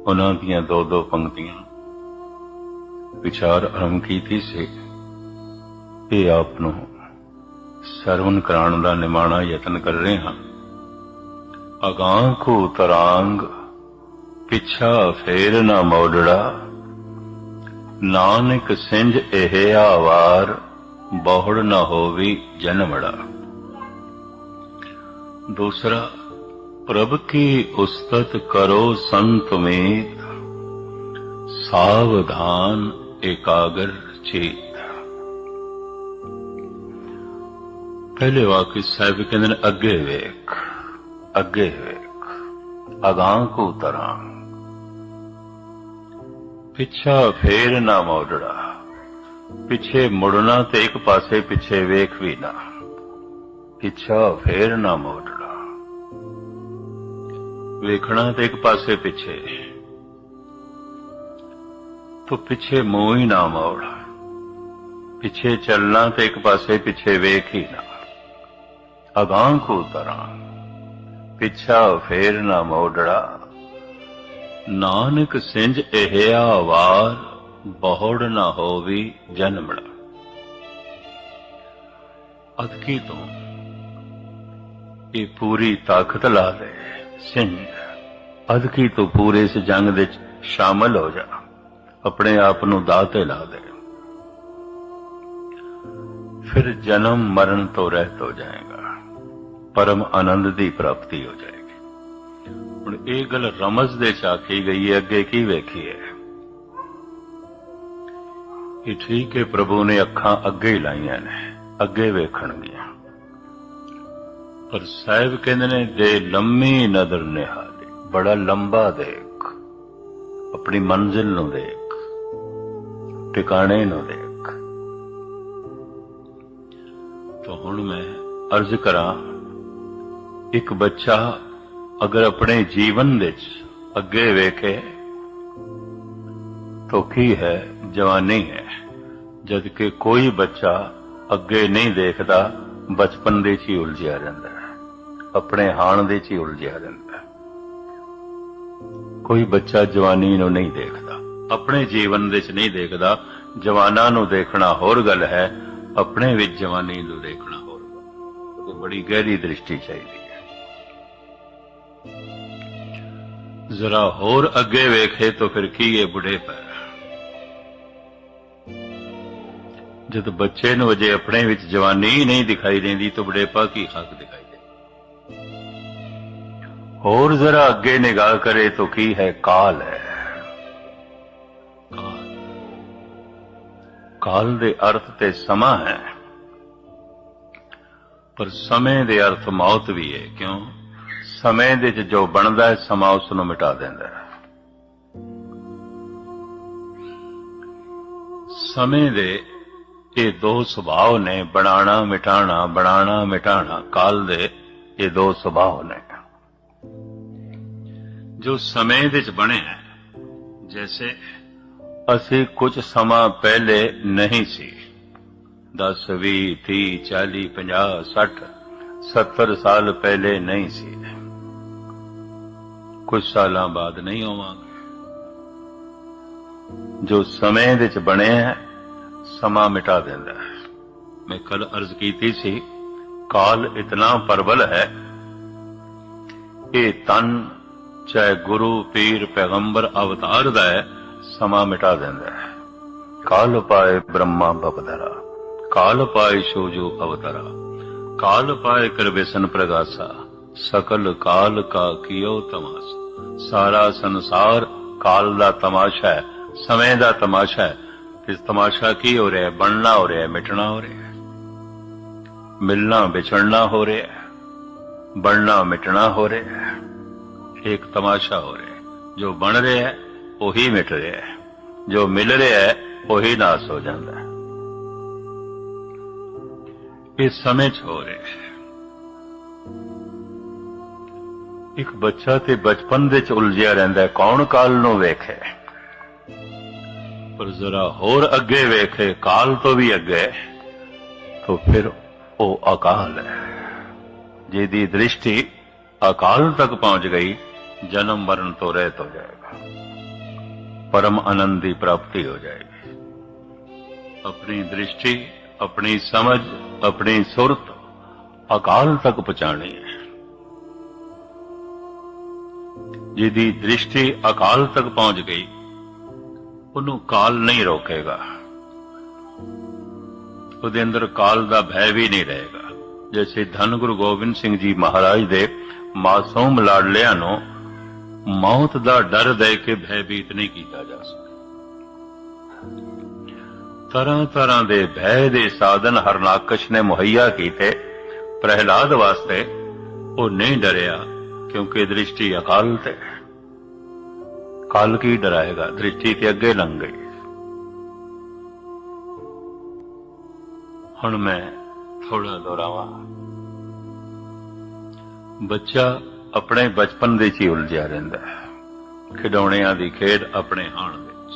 उन्हां दीयां दो दो पंक्तियां विचार आरंभ कीती सी। ये आप नूं सरवण कराउण दा निमाणा यतन कर रहे हां। अगां को तरांग पिछा फेर ना मोड़ड़ा, नानक सिंज एह आवार बहुड़ न होवी जन्मड़ा। दूसरा, प्रभ की उस्तत करो संत मीत, सावधान एकाग्र चेत। पहले वाक्य साहिब कहते हैं अगे वेख, अगे वेख, अगां को तरांग, पिछा फेर ना मोड़ड़ा। पिछे मुड़ना ते एक पासे पिछे वेख भी ना, पिछा फेर ना मोड़ना। वेखना ते एक पासे पिछे, तो पिछे मुंह ही ना मोड़। पिछे चलना ते एक पासे पिछे वेख ही ना। अगां को तरां, पिछा फेर ना मोड़ड़ा, नानक सिंज एहिया वार बहुड़ ना होवी जन्मड़ा। अदकी तो ये पूरी ताकत ला ले सिंह, अदकी तो पूरे इस जंग दे शामिल हो जा, अपने आप नूं दाह ते ला दे, फिर जन्म मरण तो रहत हो जाएगा, परम आनंद की प्राप्ति हो जाएगी। हुण ये गल रमज दे च आखी गई है, अगे की वेखी है। ये ठीक है, प्रभु ने अखां अगे ही लाइयां ने, अगे वेखणगियां, पर साहिब कहंदे ने दे लम्मी नदर निहाली, बड़ा लंबा देख, अपनी मंजिल नूं देख, टिकाणे नूं देख। तो हुण मैं अर्ज करां, एक बच्चा अगर अपने जीवन विच अगे वेखे तो की है, जवानी है। जबकि कोई बच्चा अगे नहीं देखता, बचपन दे च उलझिया रहिंदा है, अपने हाण दे च उलझिया रहिंदा है। कोई बच्चा जवानी नूं नहीं देखता, अपने जीवन दे च नहीं देखता। जवाना नूं देखना होर गल है, अपने विच जवानी नूं देखना होर गल। तो बड़ी गहरी दृष्टि चाहिए। जरा होर अगे वेखे तो फिर की है बुढ़े पर। जब बच्चे नूं अजे अपने विच जवानी ही नहीं दिखाई देंदी तो बुढ़ेपा की हक दिखाई दे। होर जरा अगे निगाह करे तो की है, काल है। काल, काल दे अर्थ ते समा है, पर समय दे अर्थ मौत भी है। क्यों? समय दे च जो बनदा है, समा उसनूं मिटा देंदा है। समय दे ये दो सुभाव ने, बनाना मिटाना, बनाना मिटाना। काल दे ये दो सुभाव ने जो समय दे च बने हैं। जैसे असी कुछ समा पहले नहीं सी, 10 20 30 40 50 60 70 साल पहले नहीं सी, कुछ सालां बाद नहीं होवांगे। जो समय दे च बने हैं, समा मिटा देंदा है। मैं कल अर्ज कीती सी, काल इतना प्रबल है, ये तन चाहे गुरु पीर पैगंबर अवतार दा है, समा मिटा देंदा है। काल पाए ब्रह्मा भवधरा, काल पाए शोजो अवतरा, काल पाए कर बेसन प्रगासा, सकल काल का कियो तमाशा। सारा संसार काल दा तमाशा है, समय दा तमाशा है। इस तमाशा की हो रहा है? बनना हो रहा है, मिटना हो रहा है, मिलना बिछड़ना हो रहा है, बढ़ना मिटना हो रहा है। एक तमाशा हो रहा है। जो बन रहा है वही मिट रहा है, जो मिल रहा है वही नाश हो जाता है। इस समय च हो रहा है। एक बच्चा ते बचपन दे च उलझिया रहिंदा है, कौन काल नूं वेखे। पर जरा होर अगे वेखे, काल तो भी अगे, तो फिर वो अकाल है। जिहदी दृष्टि अकाल तक पहुंच गई, जन्म मरण तो रहत हो जाएगा। परम आनंद की प्राप्ति हो जाएगी। अपनी दृष्टि, अपनी समझ, अपनी सुरत अकाल तक पहुंचानी है। जिहदी दृष्टि अकाल तक पहुंच गई उन्होंने काल नहीं रोकेगा, ਉਹਦੇ अंदर काल का भय भी नहीं रहेगा। जैसे धन गुरु गोबिंद सिंह जी महाराज दे मासूम लाडलियां नूं मौत का डर दे के भयभीत नहीं किया जा सकता। तरह तरह के भय के साधन हरनाकश ने मुहैया किए, प्रहलाद वास्ते वो नहीं डरिया क्योंकि दृष्टि अकाल ते। काल की डराएगा, दृष्टि ते अगे लंघ गई। हुण मैं थोड़ा दोहरावां। बच्चा अपने बचपन दे च उलझिया रहिंदा है, खिडौणियां दी खेड अपने हाण विच।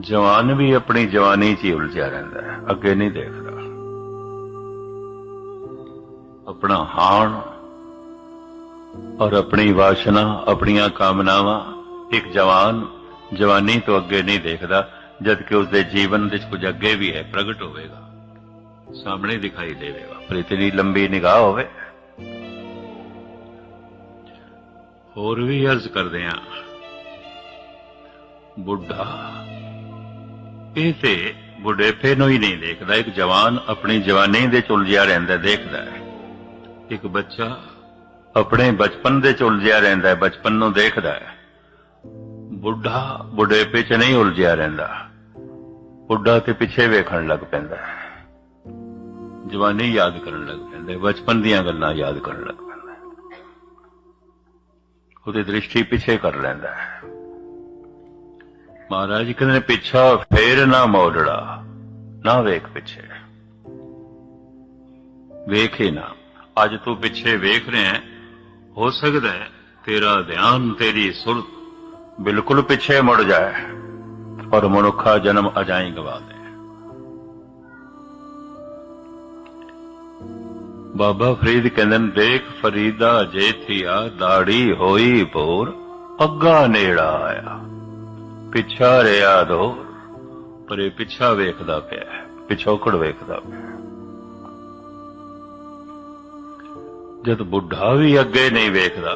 जवान भी अपनी जवानी च उलझिया रहिंदा है, अगे नहीं देखदा। अपना हाण और अपनी वासना, अपनियां कामनावां एक जवान जवानी तो अगे नहीं देखदा, जबकि उसके जीवन विच कुछ अगे भी है, प्रगट होवेगा, सामने दिखाई देवेगा, पर इतनी लंबी निगाह होवे। होर भी अर्ज करदे हां, बुढ़ा ਇਹ ਤੇ बुढ़ेपे ਨੂੰ ही नहीं देखदा। एक जवान अपनी जवानी दे च उलझिया रहिंदा देखदा है, एक बच्चा अपने बचपन दे च उलझिया रहिंदा है, बचपन ਨੂੰ देखदा है। बुढ़ा बुढ़ेपे च नहीं उलझिया रहिंदा, बुढ़ा ते पिछे वेखण लग पैंदा है, जवानी याद करन लग पैंदा है, बचपन दीयां गल्लां याद करन लग पैंदा है, ਉਹਦੀ दृष्टि पिछे कर लैंदा है। महाराज जी कहते पिछा फेर ना मोड़ड़ा, ना वेख पिछे, वेख ही ना। अज तू पिछे वेख रहे हैं, हो सकता है तेरा ध्यान, तेरी सुरत बिल्कुल पिछे मुड़ जाए और मनुखा जन्म अजाई गवा दे। बाबा फरीद कहते देख फरीदा जे थिया दाड़ी होई भोर, अग्गा नेड़ा आया पिछा रिया दोर। पर यह पिछा वेखदा पिया, पिछोकड़ वेखदा पिया। जद बुढ़ा भी अगे नहीं वेखदा,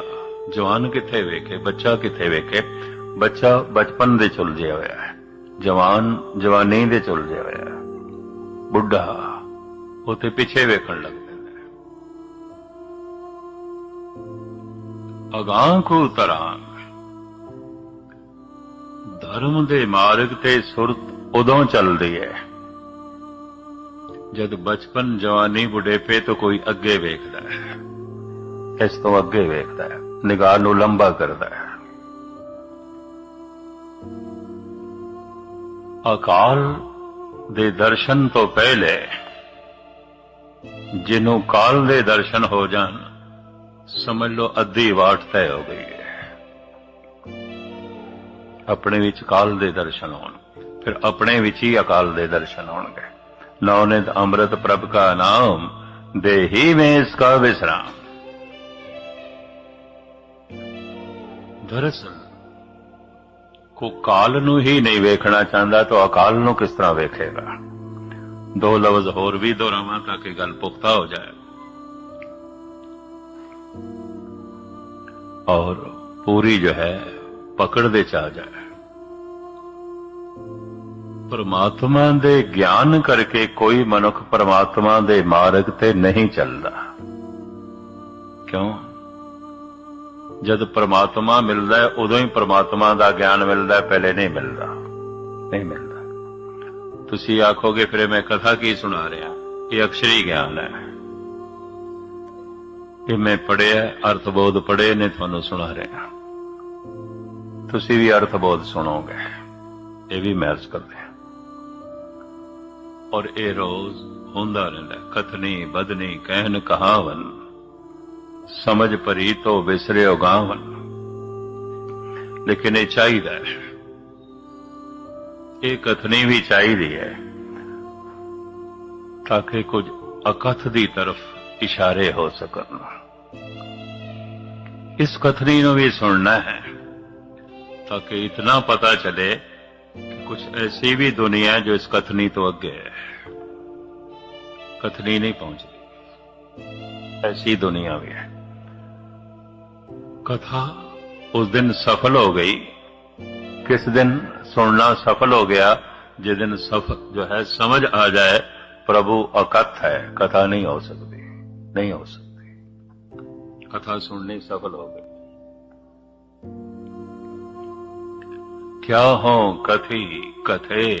जवान किथे वेखे, बच्चा किथे वेखे। बच्चा बचपन दे उलझिया होया है, जवान जवानी दे उलझिया होया है, बुढ़ा उते पिछे वेखण लग पैंदा है। अगां को तरांग, धर्म दे मार्ग ते सुरत उदों चलदी है जद बचपन जवानी बुढ़ेपे तो कोई अगे वेखदा है, इस तो अगे वेखदा है, निगाह नूं लंबा करदा है। अकाल दे दर्शन तो पहले जिन्हों काल दे दर्शन हो जान, समझ लो अद्धी वाट तय हो गई है। अपने विच काल दे दर्शन होण, फिर अपने विच ही अकाल दे दर्शन होणगे। नौनित अमृत प्रभ का नाम, दे ही में इसका विश्राम। दरअसल को काल नू ही नहीं वेखना चाहता तो अकाल नू किस तरह वेखेगा। दो लफ्ज होर भी दोहरावां ताकि गल पुख्ता हो जाए और पूरी जो है पकड़ दे च आ जाए। परमात्मा दे ज्ञान करके कोई मनुख परमात्मा दे मार्ग ते नहीं चलता। क्यों? जद परमात्मा मिलता है उदों ही परमात्मा का ज्ञान मिलता है, पहले नहीं मिलता, नहीं मिलता। तुसी आखोगे फिर मैं कथा की सुना रहा, ये अक्षरी ज्ञान है, ये मैं पढ़िया अर्थबोध पढ़े ने थानू सुना रहा, तुसी भी अर्थबोध सुनोगे, ये भी मैं अर्ज करते हैं। और ये रोज होंदा रहिंदा, कथनी बदनी कहन कहावन, समझ परी तो विसरियो गावन। लेकिन ये चाहिए, ये कथनी भी चाहिए है ताकि कुछ अकथ की तरफ इशारे हो सकन। इस कथनी नूं भी सुनना है ताकि इतना पता चले कि कुछ ऐसी भी दुनिया है जो इस कथनी तो अगे है, कथनी नहीं पहुंच रही, ऐसी दुनिया भी है। कथा उस दिन सफल हो गई। किस दिन सुनना सफल हो गया? जिस दिन सफल जो है समझ आ जाए प्रभु अकथ है, कथा नहीं हो सकती, नहीं हो सकती। कथा सुननी सफल हो गई। क्या हो कथी कथे,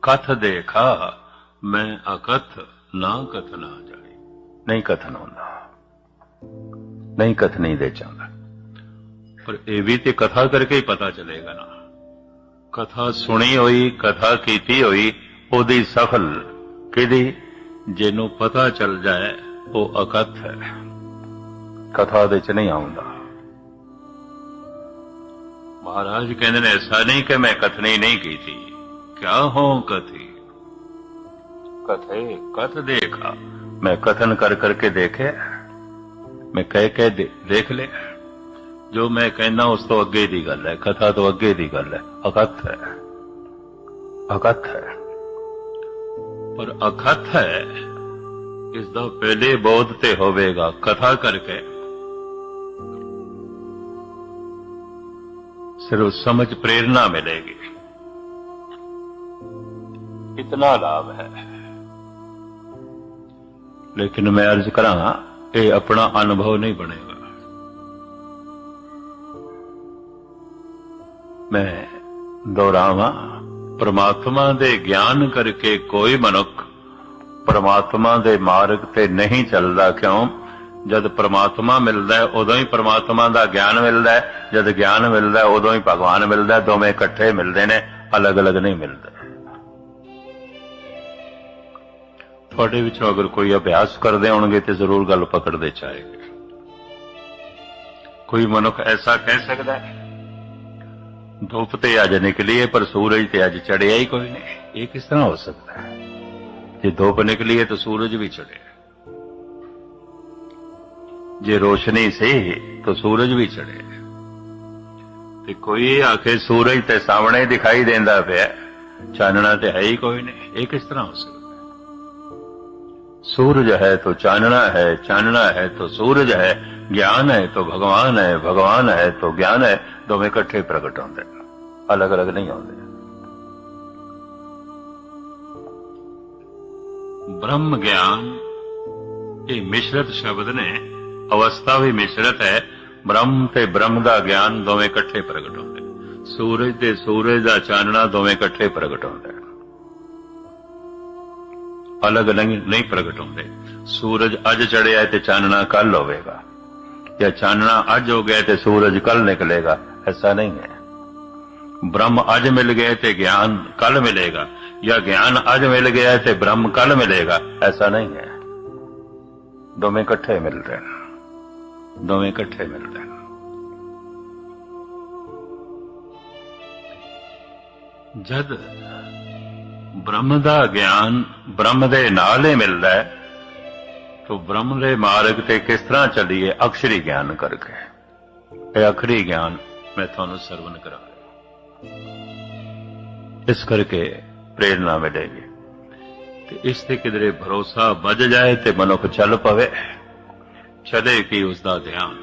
कथ देखा मैं अकथ, ना कथ ना जाए। नहीं कथन होता, नहीं कथनी दे चाहता। पर ये भी तो कथा करके ही पता चलेगा ना। कथा सुनी हुई, कथा कीती हुई, ओदी सफल किदी जिन्हों पता चल जाए वो अकथ है, कथा दे च नहीं आउंदा। महाराज कहते ने ऐसा नहीं कि मैं कथनी नहीं की थी। क्या हो कथी कथे, कथ देखा मैं कथन कर करके देखे, मैं कह के देख ले। जो मैं कहना उस तो अगे दी गल है, कथा तो अगे दी गल है, अकथ है, अकथ है। पर अकथ है इसका पहले बोध ते होवेगा, कथा करके सिर्फ समझ प्रेरणा मिलेगी, इतना लाभ है। लेकिन मैं अर्ज करा ये अपना अनुभव नहीं बनेगा। मैं दोहरावा, परमात्मा दे ज्ञान करके कोई मनुख परमात्मा दे मार्ग ते नहीं चलता। क्यों? जद परमात्मा मिलता है उदों ही परमात्मा दा ज्ञान मिलता है, जद ज्ञान मिलता है उदों ही भगवान मिलता है। दोवें इकट्ठे मिलते ने, अलग अलग नहीं मिलते। थोड़े विचों अगर कोई अभ्यास करते होंगे तो जरूर गल पकड़ते चाहेंगे। कोई मनुख ऐसा कह सकता है धूप ते अज निकली है पर सूरज ते अज चढ़िया ही कोई नहीं। ये किस तरह हो सकता है? जे धूप निकली है तो सूरज भी चढ़े, जे रोशनी से तो सूरज भी चढ़े। ते कोई आखे सूरज ते सामने दिखाई देंदा पिया, चानना ते है ही कोई नहीं। ये किस तरह हो सकता है? सूरज है तो चानना है, चानना है तो सूरज है, ज्ञान है तो भगवान है, भगवान है तो ज्ञान है। दोवें इकट्ठे प्रगट होंदे, अलग अलग नहीं होंदे। ब्रह्म ज्ञान ये मिश्रित शब्द ने, अवस्था भी मिश्रित है। ब्रह्म ते ब्रह्म दा ज्ञान दोवें इकट्ठे प्रगट होंदे। सूरज ते सूरज दा चानना दोवें इकट्ठे प्रगट होंदे, अलग नहीं प्रगट होंदे। सूरज अज चढ़िया है ते चानना कल होवेगा, या चानना अज हो गया तो सूरज कल निकलेगा, ऐसा नहीं है। ब्रह्म अज मिल गए तो ज्ञान कल मिलेगा, या ज्ञान अज मिल गया तो ब्रह्म कल मिलेगा, ऐसा नहीं है। दोवें इकट्ठे मिल रहे हैं, दोवें इकट्ठे मिल रहे हैं। जद ब्रह्म दा ज्ञान ब्रह्म दे नाल ही मिलता है तो ब्रह्म दे मार्ग ते किस तरह चलिए? अक्षरी ज्ञान करके। यह अखरी ज्ञान मैं थानू सरवण करा, इस करके प्रेरणा मिलेगी। ते इस ते किधरे भरोसा बज जाए ते मनुख चल पवे, चले कि उसका ध्यान।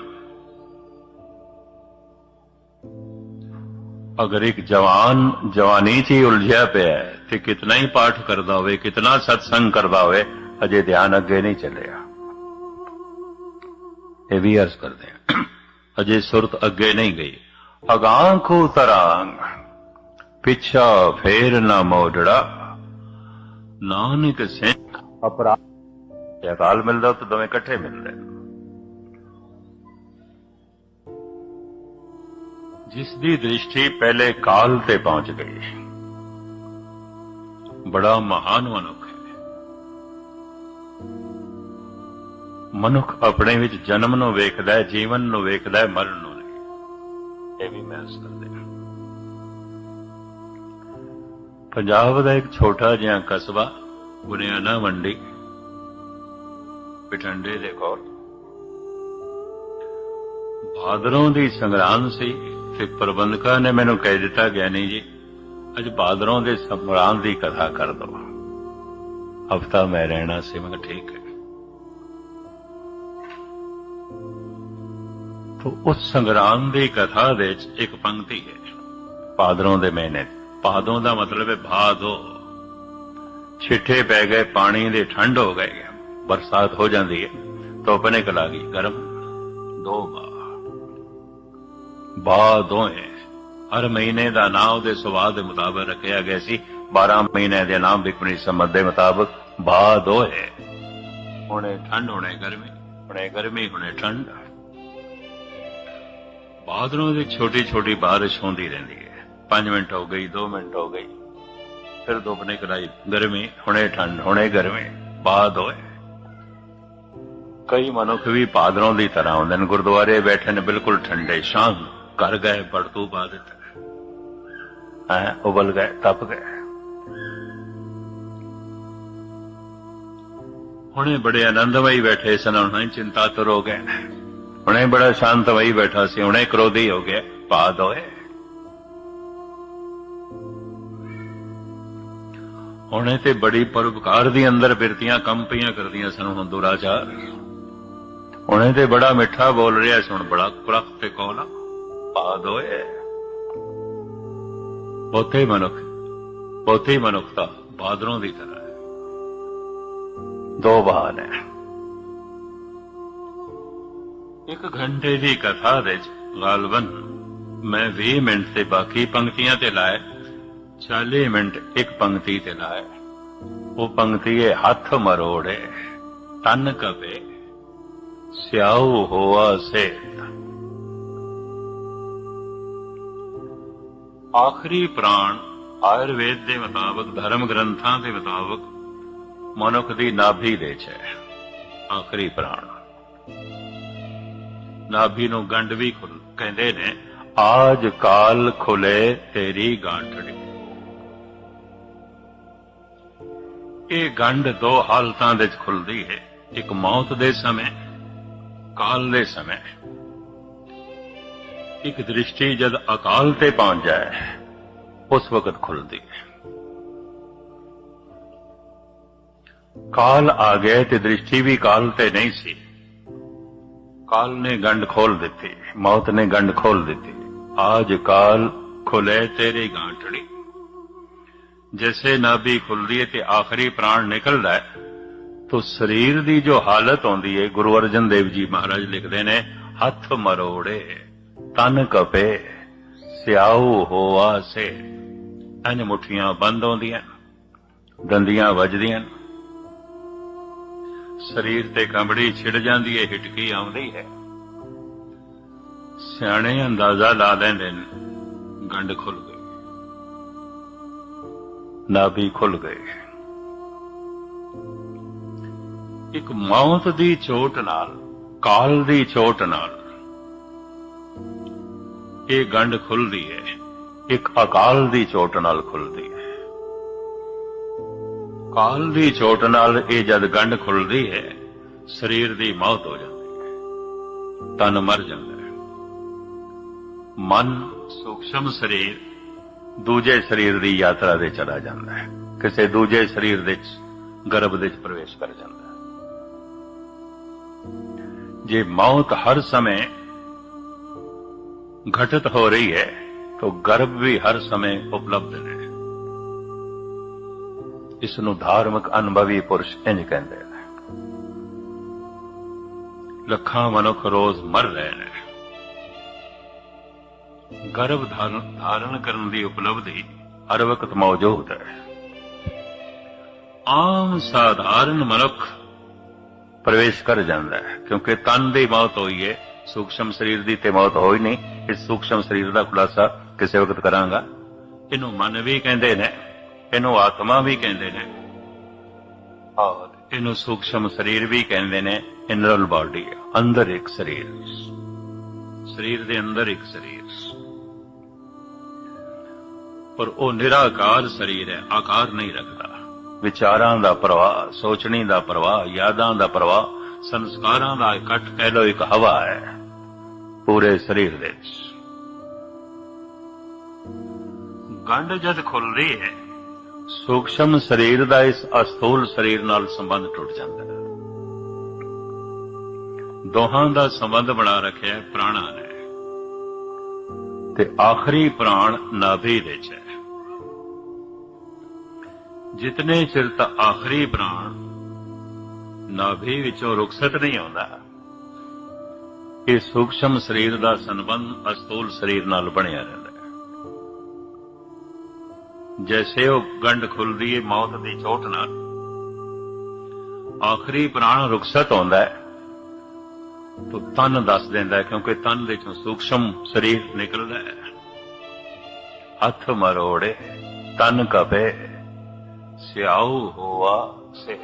अगर एक जवान जवानी च ही उलझिया पे है तो कितना ही पाठ करता हो, कितना सत्संग करता हो, अजे ध्यान अगे नहीं चलेगा। ये भी अर्ज करते हैं, अजे सुरत अगे नहीं गई। अगां को तरांग पिछा फेर ना मोड़ड़ा, नानक से अपराध। अकाल मिलता तो दोवें इकट्ठे मिल रहे। जिसकी दृष्टि पहले काल ते पहुंच गई, बड़ा महान मनुख है। मनुख अपने विच जन्म नूं वेखदा है, जीवन नूं वेखदा है, मरण नूं नहीं। यह भी महसूस करते हैं। पंजाब का एक छोटा जिहा कस्बा बुनियाना मंडी पिठंडे दे कोल भादरों दी संगरांद सी ਤੇ ਪ੍ਰਬੰਧਕਾਂ ਨੇ ਮੈਨੂੰ ਕਹਿ ਦਿੱਤਾ, ਗਿਆਨੀ ਜੀ ਅੱਜ ਬਾਦਰੋਂ ਦੇ ਸੰਗਰਾਂਦ ਦੀ ਕਥਾ ਕਰ ਦਿਓ। ਹਫਤਾ ਮੈਂ ਰਹਿਣਾ ਸੀ। ਮੈਂ ਕਿਹਾ ਠੀਕ ਹੈ। तो उस संग्राम की कथा दे एक पंक्ति है, भादरों के महीने। भादों का मतलब है भादो, छिठे पै गए, पानी दे ठंड हो गए, बरसात हो जाती है, धुप निकल आ गई, गर्म। दो दोए हर महीने का नाम उहदे सुभाव के मुताबिक रखा गया सी। 12 महीने के नाम बिकमणी संमत के मुताबिक भादो है। हुणे ठंड, हुणे गर्मी, हुणे गर्मी, हुणे ठंड। भादरों की छोटी छोटी बारिश होती रहती है। 5 मिनट हो गई, 2 मिनट हो गई, फिर धुप निकल आई, गर्मी, हुणे ठंड, हुणे गर्मी, बाद होए। कई मनुख भी भादरों की तरह होंदे ने, गुरुद्वारे बैठे ने बिल्कुल ठंडे, शांत, घर गए पड़तू पा दिता, उबल गए, तप गए। हुणे बड़े आनंदमयी बैठे सन, हुणे चिंतातुर हो गए, हुणे बड़ा शांत वही बैठा सी, हुणे क्रोधी हो गया, बाद होए। हुणे ते बड़ी परोपकार दी अंदर बिरतियां कंपियां करदियां सन, हुण दुराचार। हुणे ते बड़ा मिठा बोल रहा सी, हुण बड़ा कुरख ते कौला, बाद होए। बहुते मनुखता बादरों की तरह है। दो बहाने है। एक घंटे की कथा दे गालबन मैं 20 मिनट से बाकी पंक्तियां ते लाए, 40 मिनट एक पंक्ति ते लाए। वो पंक्ति है, हथ मरोड़े तन कपे स्याऊ होआ से। आखिरी प्राण आयुर्वेद के मुताबिक, धर्म ग्रंथां के मुताबिक मनुख की नाभि दे है आखिरी प्राण। नाभि नूं गंढ भी कहते ने, आज काल खुले तेरी गांठड़ी। ये गंढ 2 हालतां दे खुलदी है, एक मौत दे समय, काल दे समय। एक दृष्टि जद अकाल ते पहुंच जाए उस वक्त खुलदी है। काल आ गए ते दृष्टि भी काल ते नहीं सी, काल ने गंढ खोल दी, मौत ने गंढ खोल दी। आज काल खुले तेरी गांठड़ी। जैसे नाभि खुलती है ते आखिरी प्राण निकल रहा है, तो शरीर की जो हालत होती है, गुरु अर्जन देव जी महाराज लिखते ने, हथ मरोड़े तन कपे स्याऊ होआ से। इंज मुठियां बंद होंदियां, दंदियां वजदियां, शरीर ते कंबड़ी छिड़ जाती है, हिटकी आउंदी है। सियाणे अंदाजा ला लैंदे ने, गंढ खुल गई, नाभि खुल गई। एक मौत दी चोट नाल, काल दी चोट नाल ये गंढ खुलदी है, एक अकाल दी चोट नाल खुलदी है। काल दी चोट नाल ये जद गंढ खुलदी है, शरीर दी मौत हो जाती है, तन मर जाता है। मन सूक्ष्म शरीर दूजे शरीर दी यात्रा दे चला जाता है, किसी दूजे शरीर दे गर्भ दे प्रवेश कर जाता है। जे मौत हर समय घटित हो रही है, तो गर्भ भी हर समय उपलब्ध है। इसनूं धार्मिक अनुभवी पुरुष इंज कहते हैं। लखां मनुख रोज मर रहे हैं। गर्भ धारण करने की उपलब्धि हर वक्त मौजूद है। आम साधारण मनुख प्रवेश कर जाता है, क्योंकि तन की मौत हुई है, सूक्ष्म शरीर की तो मौत हो ही नहीं। इस सूक्ष्म शरीर का खुलासा किसी वक्त करांगा। इनू मन भी कहते हैं, इनू आत्मा भी कहते हैं, और इनू सूक्ष्म शरीर भी कहते हैं। इनरल बॉडी, अंदर एक शरीर, शरीर के अंदर एक शरीर, पर वो निराकार शरीर है, आकार नहीं रखता। विचारां दा प्रवाह, सोचनी दा प्रवाह, यादां दा प्रवाह, संस्कारां दा इकट्ठ कह लो, एक हवा है पूरे शरीर दे। ਗੰਢ ਜਦ ਖੁੱਲਦੀ ਹੈ, ਸੂਖਸ਼ਮ ਸਰੀਰ ਦਾ ਇਸ ਅਸਥੂਲ ਸਰੀਰ ਨਾਲ ਸੰਬੰਧ ਟੁੱਟ ਜਾਂਦਾ ਹੈ। ਦੋਹਾਂ ਦਾ ਸੰਬੰਧ ਬਣਾ ਰੱਖਿਆ ਪ੍ਰਾਣਾਂ ਨੇ, ਤੇ ਆਖਰੀ ਪ੍ਰਾਣ ਨਾਭੀ ਵਿੱਚ ਹੈ। ਜਿਤਨੇ ਚਿਰ ਤੱਕ ਆਖਰੀ ਪ੍ਰਾਣ ਨਾਭੀ ਵਿੱਚੋਂ ਰੁਖਸਤ ਨਹੀਂ ਆਉਂਦਾ, ਇਹ ਸੂਖਸ਼ਮ ਸਰੀਰ ਦਾ ਸੰਬੰਧ ਅਸਥੂਲ ਸਰੀਰ ਨਾਲ ਬਣਿਆ ਰਹਿੰਦਾ ਹੈ। ਜੈਸੇ ਉਹ ਗੰਢ ਖੁੱਲਦੀ ਹੈ ਮੌਤ ਦੀ ਚੋਟ ਨਾਲ, ਆਖਰੀ ਪ੍ਰਾਣ ਰੁਖਸਤ ਆਉਂਦਾ ਹੈ ਤਾਂ ਤਨ ਦੱਸ ਦਿੰਦਾ ਹੈ, ਕਿਉਂਕਿ ਤਨ ਦੇ ਚੋਂ ਸੂਖਸ਼ਮ ਸਰੀਰ ਨਿਕਲਦਾ ਹੈ। ਹੱਥ ਮਰੋੜੇ ਤਨ ਕਪੇ ਸਿਆਉ ਹੋਆ ਸੇ।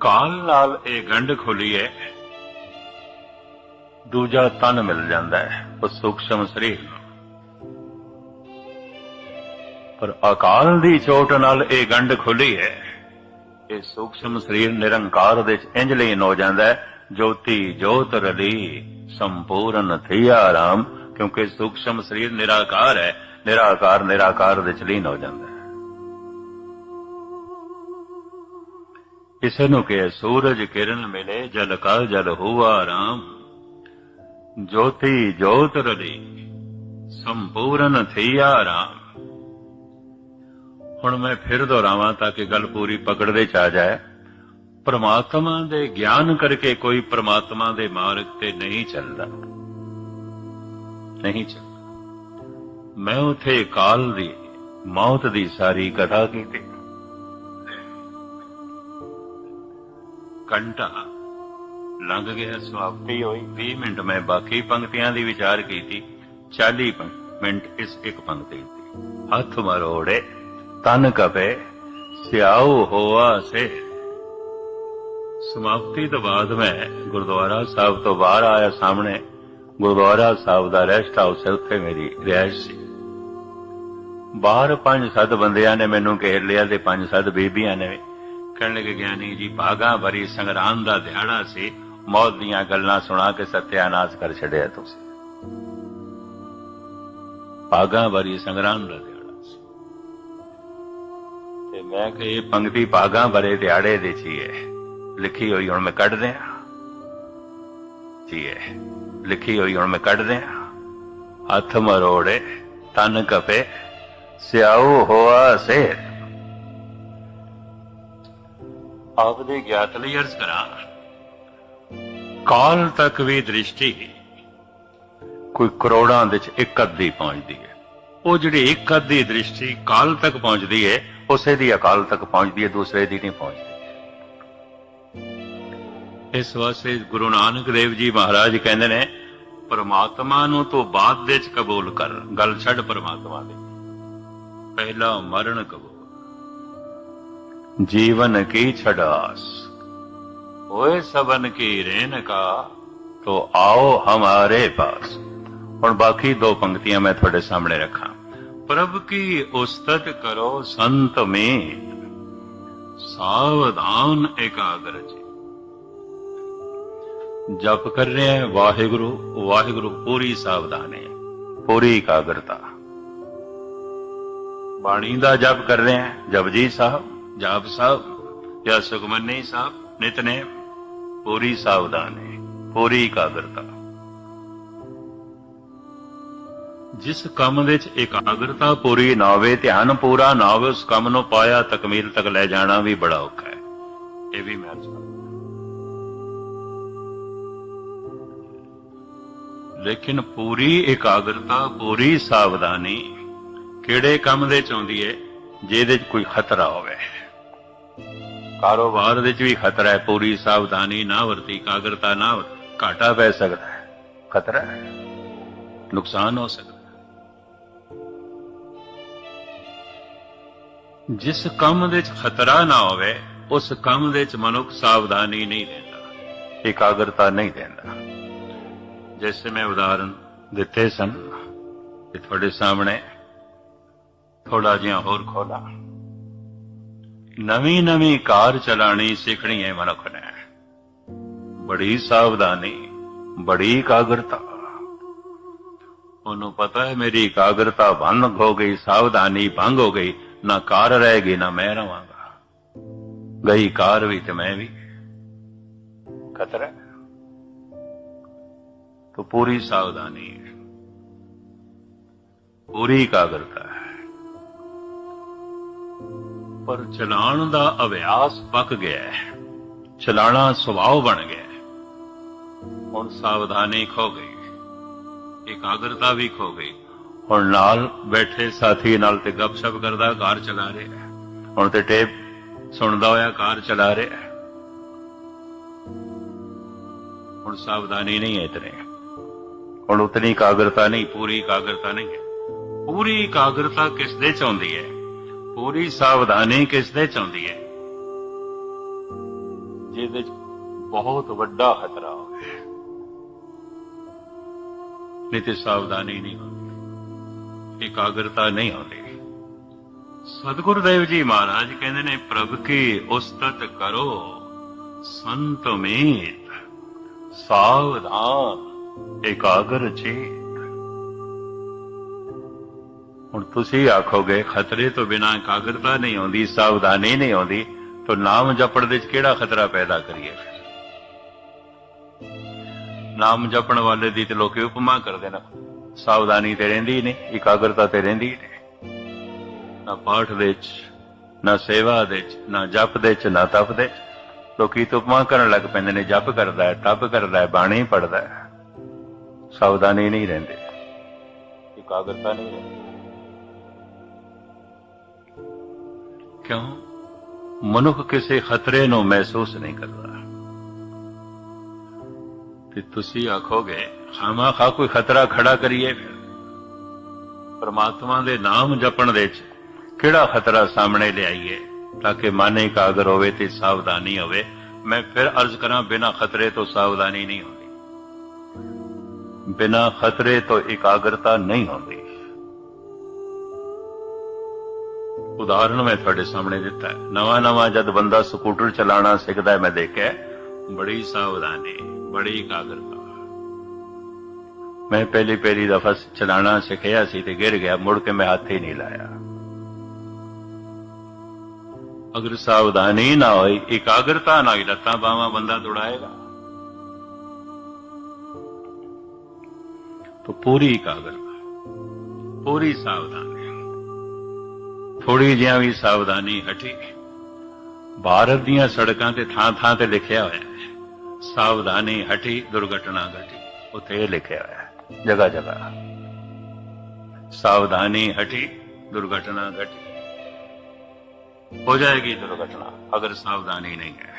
ਕਾਲ ਨਾਲ ਇਹ ਗੰਢ ਖੁੱਲੀ ਹੈ, ਦੂਜਾ ਤਨ ਮਿਲ ਜਾਂਦਾ ਹੈ ਉਸ ਸੂਖਸ਼ਮ ਸਰੀਰ ਨੂੰ। ਪਰ ਅਕਾਲ ਦੀ ਚੋਟ ਨਾਲ ਇਹ ਗੰਢ ਖੁੱਲੀ ਹੈ, ਇਹ ਸੂਖਸ਼ਮ ਸਰੀਰ ਨਿਰੰਕਾਰ ਦੇ ਇੰਜ ਲੀਨ ਹੋ ਜਾਂਦਾ ਹੈ, ਜੋਤੀ ਜੋਤ ਰਲੀ ਸੰਪੂਰਨ ਥਿਆ ਰਾਮ। ਕਿਉਂਕਿ ਸੂਖਸ਼ਮ ਸਰੀਰ ਨਿਰਾਕਾਰ ਹੈ, ਨਿਰਾਕਾਰ ਨਿਰਾਕਾਰ ਦੇ ਲੀਨ ਹੋ ਜਾਂਦਾ ਹੈ। ਇਸੇ ਨੂੰ ਕਿ ਸੂਰਜ ਕਿਰਨ ਮਿਲੇ ਜਲ ਕਾ ਜਲ ਹੁਆ ਰਾਮ, ਜੋਤੀ ਜੋਤ ਰਲੀ ਸੰਪੂਰਨ ਥਿਆ ਰਾਮ। ਹੁਣ ਮੈਂ ਫਿਰ ਦੁਹਰਾਵਾਂ ਤਾਂ ਕਿ ਗੱਲ ਪੂਰੀ ਪਕੜ ਚ ਆ ਜਾਏ। ਪ੍ਰਮਾਤਮਾ ਦੇ ਗਿਆਨ ਕਰਕੇ ਕੋਈ ਪ੍ਰਮਾਤਮਾ ਦੇ ਮਾਰਗ ਤੇ ਨਹੀਂ ਚੱਲਦਾ, ਨਹੀਂ ਚੱਲਦਾ। ਮੈਂ ਉਥੇ ਕਾਲ ਦੀ ਮੌਤ ਦੀ ਸਾਰੀ ਕਥਾ ਕੀਤੀ। ਘੰਟਾ ਲੰਘ ਗਿਆ, ਸਮਾਪਤੀ ਹੋਈ। 20 ਮਿੰਟ ਮੈਂ ਬਾਕੀ ਪੰਕਤੀਆਂ ਦੀ ਵਿਚਾਰ ਕੀਤੀ, 40 ਮਿੰਟ ਇਸ ਇੱਕ ਪੰਕਤੀ ਦੀ। ਹੱਥ ਮਰੋੜੇ ਤਨ ਕਪੇ ਸਿਆਉ ਹੋਆ ਸੇ। ਸਮਾਪਤੀ ਤੋਂ ਬਾਅਦ ਮੈਂ ਗੁਰਦੁਆਰਾ ਸਾਹਿਬ ਤੋਂ ਬਾਹਰ ਆਇਆ। ਸਾਹਮਣੇ ਗੁਰਦੁਆਰਾ ਸਾਹਿਬ ਦਾ ਰੈਸਟ ਹਾਊਸ ਹੈ, ਉੱਥੇ ਮੇਰੀ ਰਿਹਾਇਸ਼ ਸੀ। ਬਾਹਰ 5-7 ਬੰਦਿਆਂ ਨੇ ਮੈਨੂੰ ਘੇਰ ਲਿਆ ਤੇ 5-7 ਬੀਬੀਆਂ ਨੇ। ਕਹਿਣ ਲੱਗੇ, ਗਿਆਨੀ ਜੀ ਭਾਗਾਂ ਭਰੀ ਸੰਗਰਾਮ ਦਾ ਦਿਹਾੜਾ ਸੀ, ਮੌਤ ਦੀਆਂ ਗੱਲਾਂ ਸੁਣਾ ਕੇ ਸਤਿਆਨਾਸ਼ ਕਰ ਛੱਡਿਆ ਤੁਸੀਂ। ਭਾਗਾਂ ਭਰੀ ਸੰਗਰਾਮ ਦਾ ਦਿਹਾੜਾ ਸੀ, ਤੇ ਮੈਂ ਕਿ ਇਹ ਪੰਕਤੀ ਭਾਗਾਂ ਭਰੇ ਦਿਹਾੜੇ ਦੀ ਸੀ ਹੈ, ਲਿਖੀ ਹੋਈ ਹੁਣ ਮੈਂ ਕੱਢ ਦਿਆਂ ਜੀ ਹੈ, ਲਿਖੀ ਹੋਈ ਹੁਣ ਮੈਂ ਕੱਢ ਦਿਆਂ। ਹੱਥ ਮਰੋੜੇ ਤਨ ਕਪੇ ਸਿਆਉ ਹੋਆ ਸੇ। ਆਪ ਦੇ ਗਿਆਤ ਲਈ ਅਰਜ਼ ਕਰਾਂ, ਕਾਲ ਤੱਕ ਵੀ ਦ੍ਰਿਸ਼ਟੀ ਕੋਈ ਕਰੋੜਾਂ ਦੇ ਚ ਇੱਕ ਅੱਧੀ ਪਹੁੰਚਦੀ ਹੈ। ਉਹ ਜਿਹੜੀ ਇੱਕ ਅੱਧੀ ਦ੍ਰਿਸ਼ਟੀ ਕਾਲ ਤੱਕ ਪਹੁੰਚਦੀ ਹੈ, ਉਸੇ ਦੀ ਅਕਾਲ ਤੱਕ ਪਹੁੰਚਦੀ ਹੈ, ਦੂਸਰੇ ਦੀ ਨਹੀਂ ਪਹੁੰਚਦੀ। ਇਸ ਵਾਸਤੇ ਗੁਰੂ ਨਾਨਕ ਦੇਵ ਜੀ ਮਹਾਰਾਜ ਕਹਿੰਦੇ ਨੇ, ਪਰਮਾਤਮਾ ਨੂੰ ਤੋਂ ਬਾਅਦ ਦੇ ਚ ਕਬੂਲ ਕਰ, ਗੱਲ ਛੱਡ ਪਰਮਾਤਮਾ ਦੀ, ਪਹਿਲਾ ਮਰਨ ਕਬੂਲ। जीवन की छड़ास होए सबन की रेन का तो आओ हमारे पास। और बाकी 2 पंक्तियां मैं थोड़े सामने रखा। प्रभ की उस्तत करो संत में सावधान एकाग्र जी। जप कर रहे हैं वाहिगुरु वाहिगुरु, पूरी सावधानी, पूरी एकाग्रता। बाणी दा जप कर रहे हैं, जपजी साहब, जाप साहब या सुखमनी साहब, नितनेम, पूरी सावधानी, पूरी एकाग्रता। जिस काम दे च एकाग्रता पूरी ना होवे, ध्यान पूरा ना होवे, उस काम नूं पाया तकमील तक ले जाना भी बड़ा औखा है। ये भी मैं लेकिन पूरी एकाग्रता पूरी सावधानी किहड़े काम दे च आउंदी है? जिहदे च कोई खतरा होवे। कारोबार दे च भी खतरा है, पूरी सावधानी ना वरती, एकाग्रता ना, घाटा पै सकता है, खतरा है, नुकसान हो सकता है। जिस काम दे च खतरा ना होवे, उस काम दे च मनुख सावधानी नहीं देता, एकाग्रता नहीं देता। जैसे मैं उदाहरण दिते सन, थोड़े सामने थोड़ा जिहा होर खोला। नवी नवी कार चलानी सीखनी है मनुख ने, बड़ी सावधानी, बड़ी एकाग्रता। ਉਹਨੂੰ ਪਤਾ ਹੈ ਮੇਰੀ ਇਕਾਗਰਤਾ ਭੰਗ ਹੋ ਗਈ, ਸਾਵਧਾਨੀ ਭੰਗ ਹੋ ਗਈ, ਨਾ ਕਾਰ ਰਹੇਗੀ ਨਾ ਮੈਂ ਰਵਾਂਗਾ, ਗਈ ਕਾਰ ਵੀ ਤੇ ਮੈਂ ਵੀ, ਖਤਰਾ। तो पूरी सावधानी है, पूरी इकाग्रता है, पर चलाण दा अभ्यास पक गया है, चलाना सुभाव बन गया है। हुण सावधानी खो गई, इकाग्रता भी खो गई। हुण नाल बैठे साथी नाल ते गपशप करदा कार चला रहा है, हुण ते टेप सुनदा होया कार चला रहा है। हुण सावधानी नहीं है इतने, ਹੁਣ ਉਤਨੀ ਇਕਾਗਰਤਾ ਨਹੀਂ, ਪੂਰੀ ਇਕਾਗਰਤਾ ਨਹੀਂ ਹੈ। ਪੂਰੀ ਇਕਾਗਰਤਾ ਕਿਸ ਦੇ ਚ ਆਉਂਦੀ ਹੈ? ਪੂਰੀ ਸਾਵਧਾਨੀ ਕਿਸ ਦੇ ਚ ਆਉਂਦੀ ਹੈ? ਜਿਹਦੇ ਚ ਬਹੁਤ ਵੱਡਾ ਖਤਰਾ ਹੋਵੇ। ਨਹੀਂ ਤੇ ਸਾਵਧਾਨੀ ਨਹੀਂ ਹੁੰਦੀ, ਇਕਾਗਰਤਾ ਨਹੀਂ ਹੁੰਦੀ। ਸਤਿਗੁਰੂ ਦੇਵ ਜੀ ਮਹਾਰਾਜ ਕਹਿੰਦੇ ਨੇ, ਪ੍ਰਭ ਕੀ ਉਸਤਤ ਕਰੋ ਸੰਤ ਮੀਤ, ਸਾਵਧਾਨ ਇਕਾਗਰ ਚੇਤ। ਹੁਣ ਤੁਸੀਂ ਆਖੋਗੇ ਖਤਰੇ ਤੋਂ ਬਿਨਾਂ ਇਕਾਗਰਤਾ ਨਹੀਂ ਆਉਂਦੀ, ਸਾਵਧਾਨੀ ਨਹੀਂ ਆਉਂਦੀ, ਤਾਂ ਨਾਮ ਜਪਣ ਦੇ ਚ ਕਿਹੜਾ ਖਤਰਾ ਪੈਦਾ ਕਰੀਏ? ਨਾਮ ਜਪਣ ਵਾਲੇ ਦੀ ਤੇ ਲੋਕੀ ਉਪਮਾ ਕਰਦੇ ਨੇ, ਸਾਵਧਾਨੀ ਤੇ ਰਹਿੰਦੀ ਨਹੀਂ, ਇਕਾਗਰਤਾ ਤੇ ਰਹਿੰਦੀ ਨਹੀਂ, ਨਾ ਪਾਠ ਦੇ ਚ, ਨਾ ਸੇਵਾ ਦੇ ਚ, ਨਾ ਜਪ ਦੇ ਚ, ਨਾ ਤਪ ਦੇ ਚ। ਲੋਕੀ ਉਪਮਾ ਕਰਨ ਲੱਗ ਪੈਂਦੇ ਨੇ, ਜਪ ਕਰਦਾ ਹੈ, ਤਪ ਕਰਦਾ ਹੈ, ਬਾਣੀ ਪੜਦਾ ਹੈ, ਸਾਵਧਾਨੀ ਨਹੀਂ ਰਹਿੰਦੇ, ਇਕਾਗਰਤਾ ਨਹੀਂ ਰਹਿੰਦੀ। ਕਿਉਂ? ਮਨੁੱਖ ਕਿਸੇ ਖਤਰੇ ਨੂੰ ਮਹਿਸੂਸ ਨਹੀਂ ਕਰਦਾ। ਤੇ ਤੁਸੀਂ ਆਖੋਗੇ ਖਾਮਾ ਕੋਈ ਖਤਰਾ ਖੜਾ ਕਰੀਏ, ਫਿਰ ਪਰਮਾਤਮਾ ਦੇ ਨਾਮ ਜਪਣ ਦੇ ਚ ਕਿਹੜਾ ਖਤਰਾ ਸਾਹਮਣੇ ਲਿਆਈਏ ਤਾਂ ਕਿ ਮਨ ਇਕਾਗਰ ਹੋਵੇ ਤੇ ਸਾਵਧਾਨੀ ਹੋਵੇ। ਮੈਂ ਫਿਰ ਅਰਜ਼ ਕਰਾਂ, ਬਿਨਾਂ ਖਤਰੇ ਤੋਂ ਸਾਵਧਾਨੀ ਨਹੀਂ ਹੁੰਦੀ, ਬਿਨਾਂ ਖਤਰੇ ਤੋਂ ਇਕਾਗਰਤਾ ਨਹੀਂ ਹੁੰਦੀ। ਉਦਾਹਰਨ ਮੈਂ ਤੁਹਾਡੇ ਸਾਹਮਣੇ ਦਿੱਤਾ ਹੈ। ਨਵਾਂ ਜਦ ਬੰਦਾ ਸਕੂਟਰ ਚਲਾਣਾ ਸਿੱਖਦਾ ਹੈ, ਮੈਂ ਦੇਖਿਆ ਬੜੀ ਸਾਵਧਾਨੀ, ਬੜੀ ਇਕਾਗਰਤਾ। ਮੈਂ ਪਹਿਲੀ ਦਫਾ ਚਲਾਣਾ ਸਿੱਖਿਆ ਸੀ ਤੇ ਗਿਰ ਗਿਆ, ਮੁੜ ਕੇ ਮੈਂ ਹੱਥ ਹੀ ਨਹੀਂ ਲਾਇਆ। ਅਗਰ ਸਾਵਧਾਨੀ ਨਾ ਹੋਈ, ਇਕਾਗਰਤਾ ਨਾ ਹੋਈ, ਲੱਤਾਂ ਬਾਹਾਂ ਬੰਦਾ ਦੌੜਾਏਗਾ। तो पूरी इकाग्रता, पूरी सावधानी। थोड़ी जिहा भी सावधानी हटी। भारत दीयां सड़कां ते थां ते लिखिया होया है, सावधानी हटी दुर्घटना घटी। उत्थे लिखिया होया है जगह जगह, सावधानी हटी दुर्घटना घटी। हो जाएगी दुर्घटना अगर सावधानी नहीं है।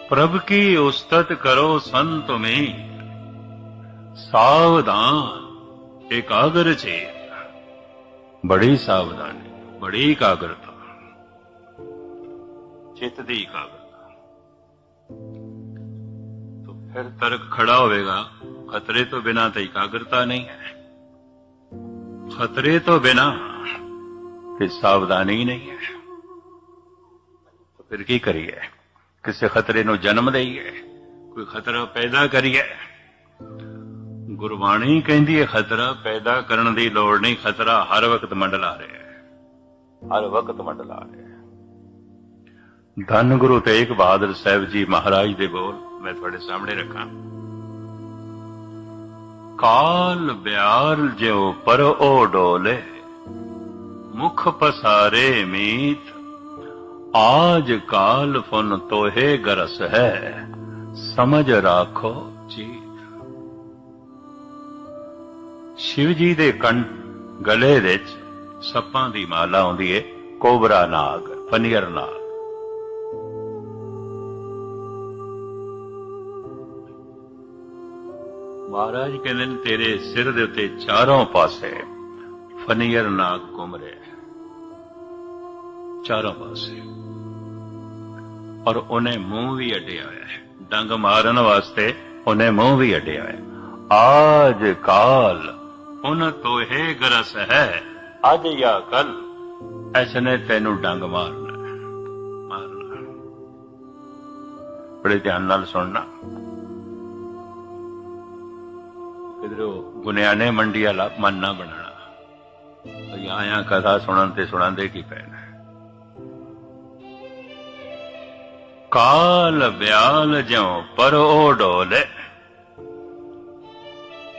प्रभु की उस्तत करो संत में, सावधान एकाग्र चेत। बड़ी सावधानी, बड़ी एकाग्रता, चित्त दी एकाग्रता। तो फिर तर्क खड़ा होगा, खतरे तो बिना तो एकाग्रता नहीं है, खतरे तो बिना फिर सावधानी नहीं है। तो फिर की करिए? किसी खतरे नूं जन्म दईए, कोई खतरा पैदा करिए? ਗੁਰਬਾਣੀ ਕਹਿੰਦੀ ਹੈ ਖਤਰਾ ਪੈਦਾ ਕਰਨ ਦੀ ਲੋੜ ਨਹੀਂ, ਖਤਰਾ ਹਰ ਵਕਤ ਮੰਡਲਾ ਰਿਹਾ ਹੈ, ਹਰ ਵਕਤ ਮੰਡਲਾ ਰਿਹਾ ਹੈ। ਧੰਨ ਗੁਰੂ ਤੇਗ ਬਹਾਦਰ ਸਾਹਿਬ ਜੀ ਮਹਾਰਾਜ ਦੇ ਬੋਲ ਮੈਂ ਤੁਹਾਡੇ ਸਾਹਮਣੇ ਰੱਖਾਂ। ਕਾਲ ਬਿਆਰ ਜਿਉ ਪਰ ਓ ਡੋਲੇ, ਮੁਖ ਪਸਾਰੇ ਮੀਤ, ਆਜ ਕਾਲ ਫੁਨ ਤੋਹੇ ਗਰਸ ਹੈ, ਸਮਝ ਰਾਖੋ ਚੀਤ। शिव जी दे गले विच सप्पां दी माला आउंदी है, कोबरा नाग, फनियर नाग। महाराज कहंदे ने तेरे सिर दे उत्ते चारों पासे फनियर नाग घूम रहे, चारों पासे, और उन्हें मुंह भी अड्डिया होया है, डंग मारन वास्ते उन्हें मुंह भी अड्डिया होया। आज काल उन तोहे गरस है, अज या कल ऐसने तेनू डंग मारना मारना। बड़े ध्यान नाल सुनना। किधरों गुनियाने मंडी वाला मन ना बनाना, आया कथा सुनन ते सुनांदे की पैना। काल ब्याल ज्यों पर ओ डोले।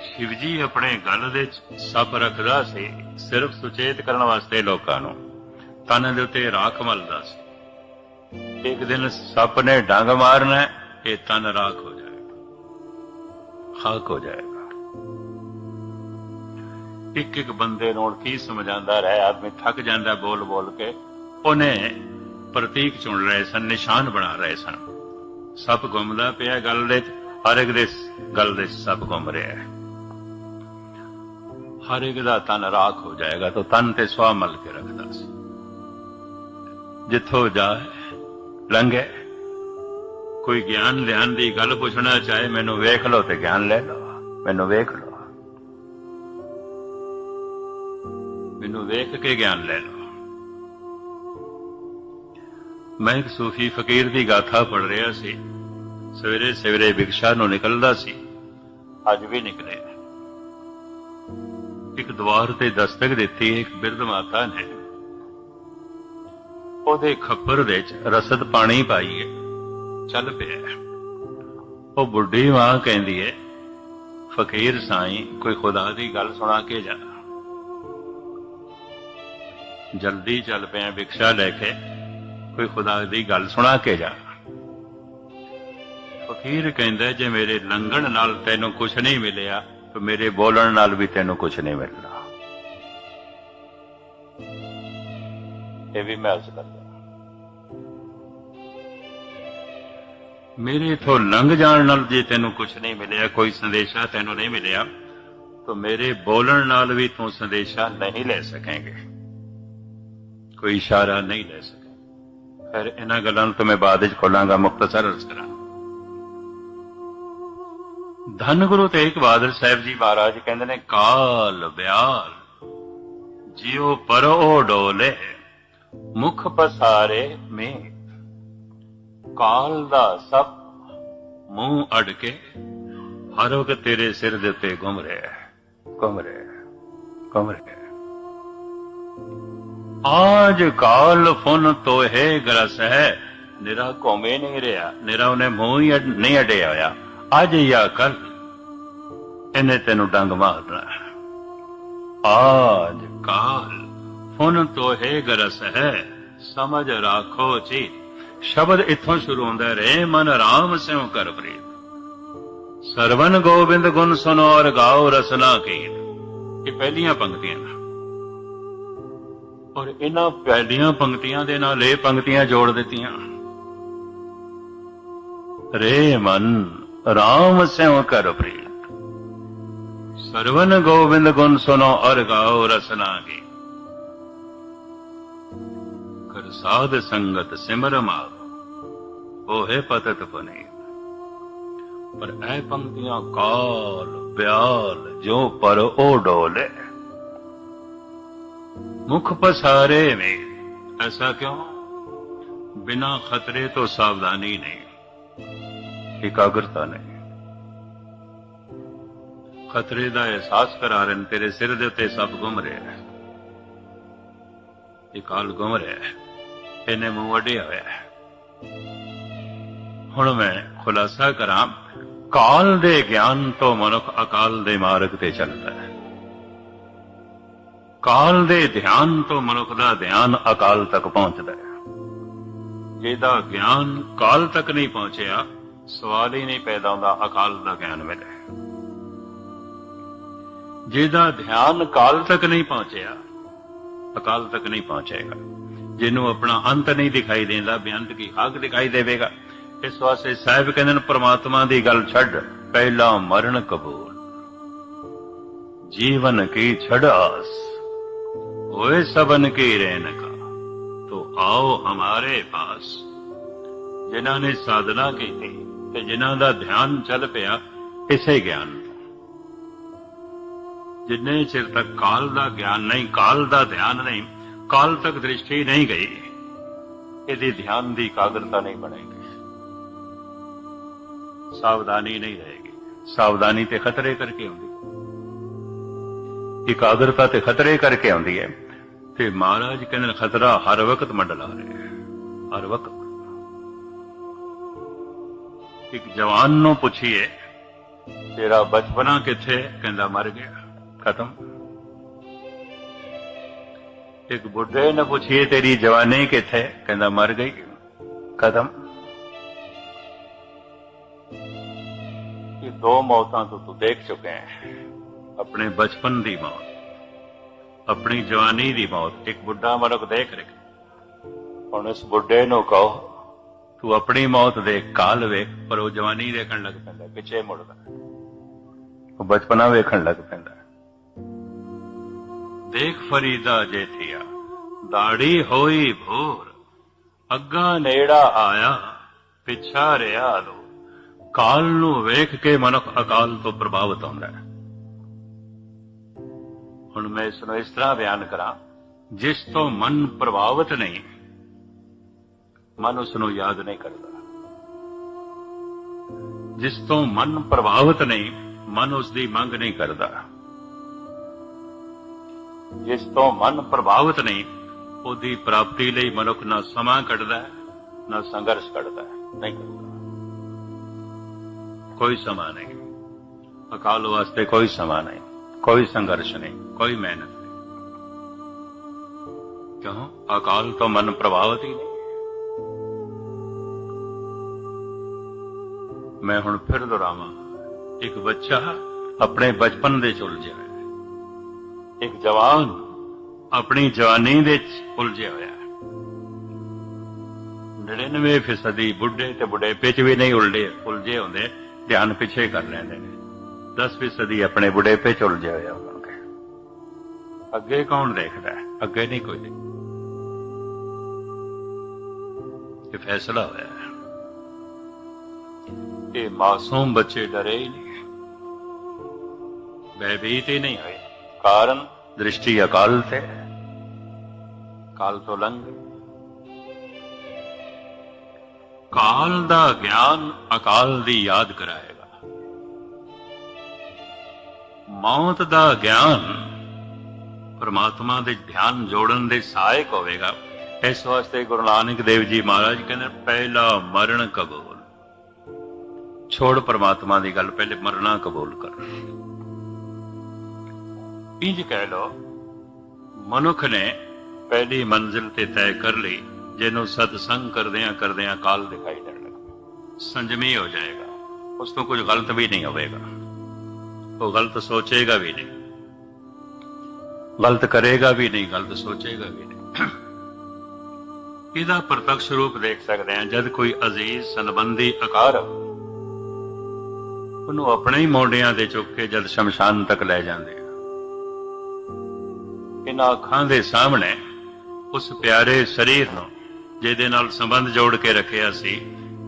शिव जी अपने गल दे सप रखदा सी, सिर्फ सुचेत करन वास्ते लोकां नूं। तन दे उत्ते राख मलदा सी। एक दिन सप ने डंग मारना, ये तन राख हो जाएगा, खाक हो जाएगा। एक एक बंदे नूं की समझांदा रहे, आदमी थक जांदा बोल बोल के। उन्हें प्रतीक चुन रहे सन, निशान बना रहे सन। सप घुमदा पिया गल दे, हर एक दे गल दे सप घुम रहा है। हर एक दा तन राख हो जाएगा, तो तन ते सुआ मल के रखदा सी। जिथों जाए लंघे, कोई ज्ञान ध्यान की गल पुछना चाहे, मैनू वेख लो तो ज्ञान ले लो, मैनू वेख लो, मैनू वेख के ज्ञान ले लो। मैं एक सूफी फकीर की गाथा पढ़ रहा सी, सवेरे सवेरे भिक्षा नूं निकलदा सी, अज भी निकले। एक द्वार ते दस्तक दिती, एक बिरध माता ने ਉਹਦੇ ਖੱਪਰ ਵਿੱਚ ਰਸਦ ਪਾਣੀ ਪਾਈਏ, ਚੱਲ ਪਿਆ। ਉਹ ਬੁੱਢੀ ਮਾਂ ਕਹਿੰਦੀ ਹੈ, ਫਕੀਰ ਸਾਈਂ ਕੋਈ ਖੁਦਾ ਦੀ ਗੱਲ ਸੁਣਾ ਕੇ ਜਾ। ਜਲਦੀ ਚੱਲ ਪਿਆ ਭਿਕਸ਼ਾ ਲੈ ਕੇ, ਕੋਈ ਖੁਦਾ ਦੀ ਗੱਲ ਸੁਣਾ ਕੇ ਜਾ। ਫਕੀਰ ਕਹਿੰਦਾ, ਜੇ ਮੇਰੇ ਲੰਘਣ ਨਾਲ ਤੈਨੂੰ ਕੁਛ ਨਹੀਂ ਮਿਲਿਆ, ਤੇ ਮੇਰੇ ਬੋਲਣ ਨਾਲ ਵੀ ਤੈਨੂੰ ਕੁਛ ਨਹੀਂ ਮਿਲਣਾ। ਇਹ ਵੀ ਮੈਂ अर्ज करदा, मेरे इथों लंघ जाण नाल जे तैनू कुछ नहीं मिलिया, कोई संदेशा तैनू नहीं मिलिया, तो मेरे बोलण नाल भी तू संदेशा नहीं ले सकेंगे, कोई इशारा नहीं ले सकेंगे। फिर इन्हां गल्लां तो मैं बाद विच खोलांगा, मुख्तसर अर्ज करां। धन गुरु तेग बहादुर साहिब जी महाराज कहंदे ने, काल ब्याल जियो पर ओ डोले, मुख पसारे में। काल दा सप मूंह अड़ के हर वक्त तेरे सिर दे उत्ते घुम रहा है, घुम रहा है, घुम रहा है। आज काल फुन तो है ग्रस है, निरा घूमे नहीं रहा, निरा उन्हें मूंह ही नहीं अड़िया होया। अज या कल इन्हें तेनू डंग मारना है। आज काल फुन तो है ग्रस है, समझ राखो जी। शब्द इथों शुरू होंदा रहे, मन राम स्यों कर प्रीत। सरवन गोबिंद गुण सुनो और गाओ रसना कीत। ये पहलियां पंक्तियां, और इन्हां पहलियां पंक्तियां दे नाल ये पंक्तियां जोड़ दित्तियां। रे मन राम स्यों कर प्रीत, सरवन गोबिंद गुण सुनो और गाओ रसना कीत। कर साध संगत सिमर माग, ओहे पतत पुनीत। पर ऐ पंक्तियां काल ब्याल जो पर ओ डोले, मुख पसारे में। ऐसा क्यों? बिना खतरे तो सावधानी नहीं, एकाग्रता नहीं। खतरे का एहसास करा रहे, तेरे सिर दे उत्ते सब घुम रहे हैं, ये काल घुम रहा है, इन्हें मुंह अड्डिया होया है। हुण मैं खुलासा करा, काल दे ज्ञान तो मनुख अकाल दे मार्ग ते चलता है। काल दे ध्यान तो मनुख दा ध्यान अकाल तक पहुंचता है। जिहदा ज्ञान काल तक नहीं पहुंचया, सवाल ही नहीं पैदा होंदा अकाल दा ज्ञान मिले। जिहदा ध्यान काल तक नहीं पहुंचया, अकाल तक नहीं पहुंचेगा। जिन्हों अपना अंत नहीं दिखाई देता, बेअंत की हक दिखाई देगा। इस वास्ते साहिब कहते हैं, परमात्मा की गल छड़, पहला मरण कबूल, जीवन की छड़ आस, होए सबन की रेन का, तो आओ हमारे पास। जिन्हां ने साधना की थी, जिन्हां दा ध्यान चल पिया इसे ज्ञान, जिन्ने चिर तक काल दा ज्ञान नहीं, काल दा ध्यान नहीं, काल तक दृष्टि नहीं गई, यदि ध्यान की एकाग्रता नहीं बनेगी, सावधानी नहीं रहेगी। सावधानी ते खतरे करके होंगी। ਇਕਾਗਰਤਾ ਤੇ ਖਤਰੇ ਕਰਕੇ ਆਉਂਦੀ ਹੈ। ਤੇ ਮਹਾਰਾਜ ਕਹਿੰਦੇ ਨੇ ਖਤਰਾ ਹਰ ਵਕਤ ਮੰਡਲਾ ਰਿਹਾ, ਹਰ ਵਕਤ। ਇੱਕ ਜਵਾਨ ਨੂੰ ਪੁੱਛੀਏ ਤੇਰਾ ਬਚਪਨਾ ਕਿੱਥੇ, ਕਹਿੰਦਾ ਮਰ ਗਿਆ, ਖਤਮ। ਇੱਕ ਬੁੱਢੇ ਨੂੰ ਪੁੱਛੀਏ ਤੇਰੀ ਜਵਾਨੀ ਕਿੱਥੇ, ਕਹਿੰਦਾ ਮਰ ਗਈ, ਖਤਮ। ਇਹ ਦੋ ਮੌਤਾਂ ਤੋਂ ਤੂੰ ਦੇਖ ਚੁੱਕੇ ਹੈ, ਆਪਣੇ ਬਚਪਨ ਦੀ ਮੌਤ, ਆਪਣੀ ਜਵਾਨੀ ਦੀ ਮੌਤ। ਇੱਕ ਬੁੱਢਾ ਮਨੁੱਖ ਦੇਖ ਰਿਹਾ। ਹੁਣ ਇਸ ਬੁੱਢੇ ਨੂੰ ਕਹੋ ਤੂੰ ਆਪਣੀ ਮੌਤ ਦੇਖ, ਕਾਲ ਵੇਖ, ਪਰ ਉਹ ਜਵਾਨੀ ਦੇਖਣ ਲੱਗ ਪੈਂਦਾ, ਪਿੱਛੇ ਮੁੜਦਾ, ਉਹ ਬਚਪਨਾ ਵੇਖਣ ਲੱਗ ਪੈਂਦਾ। ਦੇਖ ਫਰੀਦਾ ਜੇਠੀਆ, ਦਾੜੀ ਹੋਈ ਭੋਰ, ਅੱਗਾ ਨੇੜਾ ਆਇਆ, ਪਿੱਛਾ ਰਿਹਾ ਲੋ। ਕਾਲ ਨੂੰ ਵੇਖ ਕੇ ਮਨੁੱਖ ਅਕਾਲ ਤੋਂ ਪ੍ਰਭਾਵਿਤ ਹੁੰਦਾ ਹੈ। ਹੁਣ ਮੈਂ ਇਸ ਨੂੰ ਇਸ ਤਰ੍ਹਾਂ ਬਿਆਨ ਕਰਾਂ, ਜਿਸ ਤੋਂ ਮਨ ਪ੍ਰਭਾਵਿਤ ਨਹੀਂ, ਮਨ ਉਸ ਨੂੰ ਯਾਦ ਨਹੀਂ ਕਰਦਾ। ਜਿਸ ਤੋਂ ਮਨ ਪ੍ਰਭਾਵਿਤ ਨਹੀਂ, ਮਨ ਉਸ ਦੀ ਮੰਗ ਨਹੀਂ ਕਰਦਾ। ਜਿਸ ਤੋਂ ਮਨ ਪ੍ਰਭਾਵਿਤ ਨਹੀਂ, ਉਹਦੀ ਪ੍ਰਾਪਤੀ ਲਈ ਮਨੁੱਖ ਨਾ ਸਮਾਂ ਕੱਢਦਾ ਹੈ, ਨਾ ਸੰਘਰਸ਼ ਕੱਢਦਾ ਹੈ, ਨਹੀਂ ਕਰਦਾ। ਕੋਈ ਸਮਾਂ ਨਹੀਂ, ਅਕਾਲ ਵਾਸਤੇ ਕੋਈ ਸਮਾਂ ਨਹੀਂ, ਕੋਈ ਸੰਘਰਸ਼ ਨਹੀਂ, ਕੋਈ ਮਿਹਨਤ ਨਹੀਂ। ਕਿਉਂ? ਅਕਾਲ ਤੋਂ ਮਨ ਪ੍ਰਭਾਵਿਤ ਹੀ ਨਹੀਂ। ਮੈਂ ਹੁਣ ਫਿਰ ਦੁਹਰਾਵਾਂ, ਇੱਕ ਬੱਚਾ ਆਪਣੇ ਬਚਪਨ ਦੇ ਚ ਉਲਝਿਆ ਹੋਇਆ ਹੈ, ਇੱਕ ਜਵਾਨ ਆਪਣੀ ਜਵਾਨੀ ਦੇ ਚ ਉਲਝਿਆ ਹੋਇਆ ਹੈ। 99% ਬੁੱਢੇ ਤੇ ਬੁਢੇਪੇ ਚ ਵੀ ਨਹੀਂ ਉਲਝੇ ਹੁੰਦੇ, ਧਿਆਨ ਪਿੱਛੇ ਕਰ ਲੈਂਦੇ ਨੇ। 10% ਆਪਣੇ ਬੁਢੇਪੇ ਚ ਉਲਝਿਆ ਹੋਇਆ ਹੋਣਗੇ। ਅੱਗੇ ਕੌਣ ਦੇਖਦਾ ਹੈ? ਅੱਗੇ ਨਹੀਂ ਕੋਈ ਦੇਖਦਾ। ਇਹ ਫੈਸਲਾ ਹੋਇਆ ਹੈ। ਇਹ ਮਾਸੂਮ ਬੱਚੇ ਡਰੇ ਹੀ ਨਹੀਂ, ਭੈਭੀਤ ਹੀ ਨਹੀਂ ਹੋਏ। ਕਾਰਨ ਦ੍ਰਿਸ਼ਟੀ ਅਕਾਲ ਤੇ, ਕਾਲ ਤੋਂ ਲੰਘ। ਕਾਲ ਦਾ ਗਿਆਨ ਅਕਾਲ ਦੀ ਯਾਦ ਕਰਾਏਗਾ। ਮੌਤ ਦਾ ਗਿਆਨ ਪਰਮਾਤਮਾ ਦੇ ਧਿਆਨ ਜੋੜਨ ਦੇ ਸਹਾਇਕ ਹੋਵੇਗਾ। ਇਸ ਵਾਸਤੇ ਗੁਰੂ ਨਾਨਕ ਦੇਵ ਜੀ ਮਹਾਰਾਜ ਕਹਿੰਦੇ ਪਹਿਲਾ ਮਰਨ ਕਬੂਲ। ਛੋੜ ਪਰਮਾਤਮਾ ਦੀ ਗੱਲ, ਪਹਿਲੇ ਮਰਨਾ ਕਬੂਲ ਕਰ। ਇੰਜ ਕਹਿ ਲੋ, ਮਨੁੱਖ ਨੇ ਪਹਿਲੀ ਮੰਜ਼ਿਲ ਤੇ ਤੈਅ ਕਰ ਲਈ, ਜਿਹਨੂੰ ਸਤਸੰਗ ਕਰਦਿਆਂ ਕਰਦਿਆਂ ਕਾਲ ਦਿਖਾਈ ਦੇਣ ਲੱਗਾ। ਸੰਜਮੀ ਹੋ ਜਾਏਗਾ, ਉਸ ਤੋਂ ਕੁਝ ਗਲਤ ਵੀ ਨਹੀਂ ਹੋਵੇਗਾ। ਉਹ ਗਲਤ ਸੋਚੇਗਾ ਵੀ ਨਹੀਂ, ਗਲਤ ਕਰੇਗਾ ਵੀ ਨਹੀਂ, ਗਲਤ ਸੋਚੇਗਾ ਵੀ ਨਹੀਂ। ਇਹਦਾ ਪ੍ਰਤੱਖ ਰੂਪ ਦੇਖ ਸਕਦੇ ਹਾਂ। ਜਦ ਕੋਈ ਅਜ਼ੀਜ਼ ਸੰਬੰਧੀ ਅਕਾਰਬ ਉਹਨੂੰ ਆਪਣੇ ਹੀ ਮੋਢਿਆਂ ਤੇ ਚੁੱਕ ਕੇ ਜਦ ਸ਼ਮਸ਼ਾਨ ਤੱਕ ਲੈ ਜਾਂਦੇ ਆ, ਇਹਨਾਂ ਅੱਖਾਂ ਦੇ ਸਾਹਮਣੇ ਉਸ ਪਿਆਰੇ ਸਰੀਰ ਨੂੰ ਜਿਹਦੇ ਨਾਲ ਸੰਬੰਧ ਜੋੜ ਕੇ ਰੱਖਿਆ ਸੀ,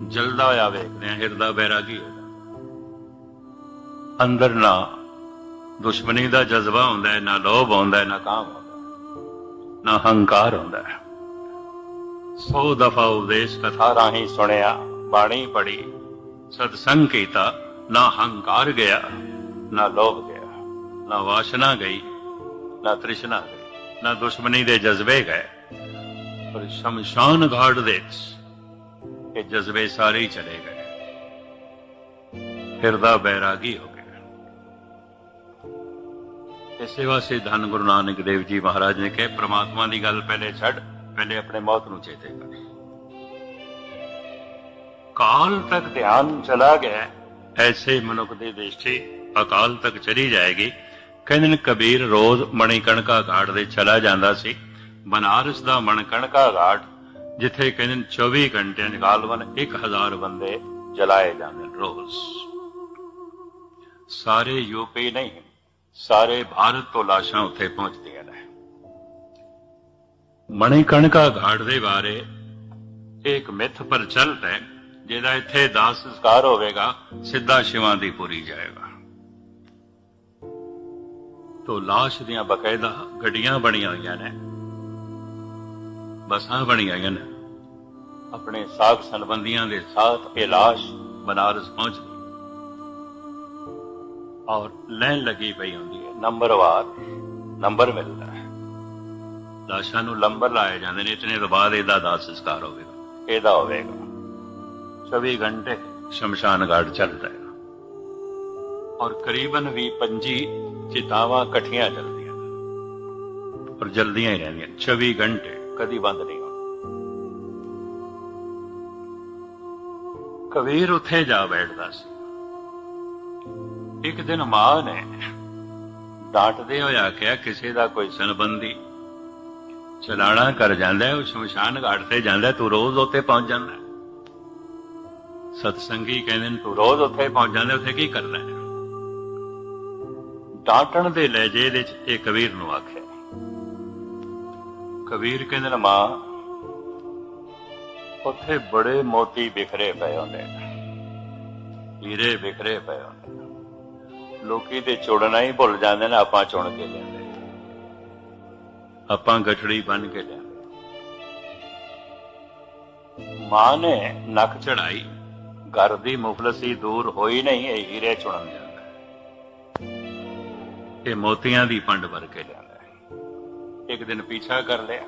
ਜਲਦਾ ਹੋਇਆ ਵੇਖਦੇ ਆ। ਹਿਰਦਾ ਬੈਰਾਗੀ ਹੋ ਜਾਂਦਾ। ਅੰਦਰ ਨਾ ਦੁਸ਼ਮਣੀ ਦਾ ਜਜ਼ਬਾ ਹੁੰਦਾ ਹੈ, ਨਾ ਲੋਭ ਹੁੰਦਾ ਹੈ, ਨਾ ਕਾਮ ਹੁੰਦਾ, ਨਾ ਹੰਕਾਰ ਹੁੰਦਾ ਹੈ। 100 ਦਫਾ ਉਪਦੇਸ਼ ਕਥਾ ਰਾਹੀਂ ਸੁਣਿਆ, ਬਾਣੀ ਪੜੀ, ਸਤਸੰਗ ਕੀਤਾ, ਨਾ ਹੰਕਾਰ ਗਿਆ, ਨਾ ਲੋਭ ਗਿਆ, ਨਾ ਵਾਸ਼ਨਾ ਗਈ, ਨਾ ਤ੍ਰਿਸ਼ਨਾ ਗਈ, ਨਾ ਦੁਸ਼ਮਣੀ ਦੇ ਜਜ਼ਬੇ ਗਏ। ਪਰ ਸ਼ਮਸ਼ਾਨ ਘਾਟ ਦੇ ਇਹ ਜਜ਼ਬੇ ਸਾਰੇ ਹੀ ਚਲੇ ਗਏ। ਹਿਰਦਾ ਬੈਰਾਗੀ ਹੋ ਗਿਆ। ਇਸੇ ਵਾਸਤੇ ਧੰਨ ਗੁਰੂ ਨਾਨਕ ਦੇਵ ਜੀ ਮਹਾਰਾਜ ਨੇ ਕਿਹਾ, ਪ੍ਰਮਾਤਮਾ ਦੀ ਗੱਲ ਪਹਿਲੇ ਛੱਡ, ਪਹਿਲੇ ਆਪਣੇ ਮੌਤ ਨੂੰ ਚੇਤੇ ਕਰ। ਕਾਲ ਤੱਕ ਧਿਆਨ ਚਲਾ ਗਿਆ, ਐਸੇ ਮਨੁੱਖ ਦੀ ਦ੍ਰਿਸ਼ਟੀ ਅਕਾਲ ਤੱਕ ਚਲੀ ਜਾਏਗੀ। ਕਹਿੰਦੇ ਨੇ ਕਬੀਰ ਰੋਜ਼ ਮਣੀਕਣਕਾ ਘਾਟ ਦੇ ਚਲਾ ਜਾਂਦਾ ਸੀ। ਬਨਾਰਸ ਦਾ ਮਣਕਣਕਾ ਘਾਟ, ਜਿੱਥੇ ਕਹਿੰਦੇ 24 ਘੰਟਿਆਂ ਚ ਗਾਲਵਨ 1000 ਬੰਦੇ ਜਲਾਏ ਜਾਂਦੇ ਰੋਜ਼। ਸਾਰੇ ਯੂਪੀ ਨਹੀਂ, ਸਾਰੇ ਭਾਰਤ ਤੋਂ ਲਾਸ਼ਾਂ ਉੱਥੇ ਪਹੁੰਚਦੀਆਂ ਨੇ। ਮਣੀਕਣਕਾ ਘਾਟ ਦੇ ਬਾਰੇ ਇੱਕ ਮਿੱਥ ਪ੍ਰਚਲਿਤ ਹੈ, ਜਿਹਦਾ ਇੱਥੇ ਦਾਹ ਸੰਸਕਾਰ ਹੋਵੇਗਾ, ਸਿੱਧਾ ਸ਼ਿਵਾਂ ਦੀ ਪੁਰੀ ਜਾਏਗਾ। ਤੋ ਲਾਸ਼ ਦੀਆਂ ਬਕਾਇਦਾ ਗੱਡੀਆਂ ਬਣੀਆਂ ਹੋਈਆਂ ਨੇ, ਬੱਸਾਂ ਬਣੀਆਂ ਹੋਈਆਂ ਨੇ। ਆਪਣੇ ਸਾਕ ਸੰਬੰਧੀਆਂ ਦੇ ਸਾਥ ਇਹ ਲਾਸ਼ ਬਨਾਰਸ ਪਹੁੰਚਦੀ। और लैन लगी पई होंदी है, नंबरवार नंबर मिलता है। लाशां नूं नंबर लाए जांदे ने, इतने तो बाद इहदा दाह संस्कार होवेगा, इहदा होवेगा। 24 घंटे शमशान घाट चलता है और करीबन 20-25 चितावां कट्ठियां चलदियां और जल्दियां ही रहंदियां। 24 घंटे कदी बंद नहीं होंदी। कबीर उत्थे जा बैठदा सी। एक दिन मां ने डांटदे होए आख्या, किसी दा कोई संबंधी चलाना कर जांदा है, शमशान घाट ते जांदा, तू रोज उत्थे पहुंच जांदा। सतसंगी कहंदे ने, तू रोज उत्थे पहुंच जांदा, उत्थे की करना है? डांटण दे लहजे दे च इह कबीर नूं आख्या। कबीर कहंदे ने, मां उत्थे बड़े मोती बिखरे पए होंदे ने, हीरे बिखरे पए होंदे ने, लोकी ते चुड़ना ही भुल जांदे ने, आपां चुण के लिआंदे, आपां गठड़ी बन के लिआंदे। मां ने नक चढ़ाई, घर दी मुफलसी दूर होई नहीं, ये हीरे चुणन जांदा है, ये मोतियां दी पंड भर के लिआंदा है। एक दिन पीछा कर लिया,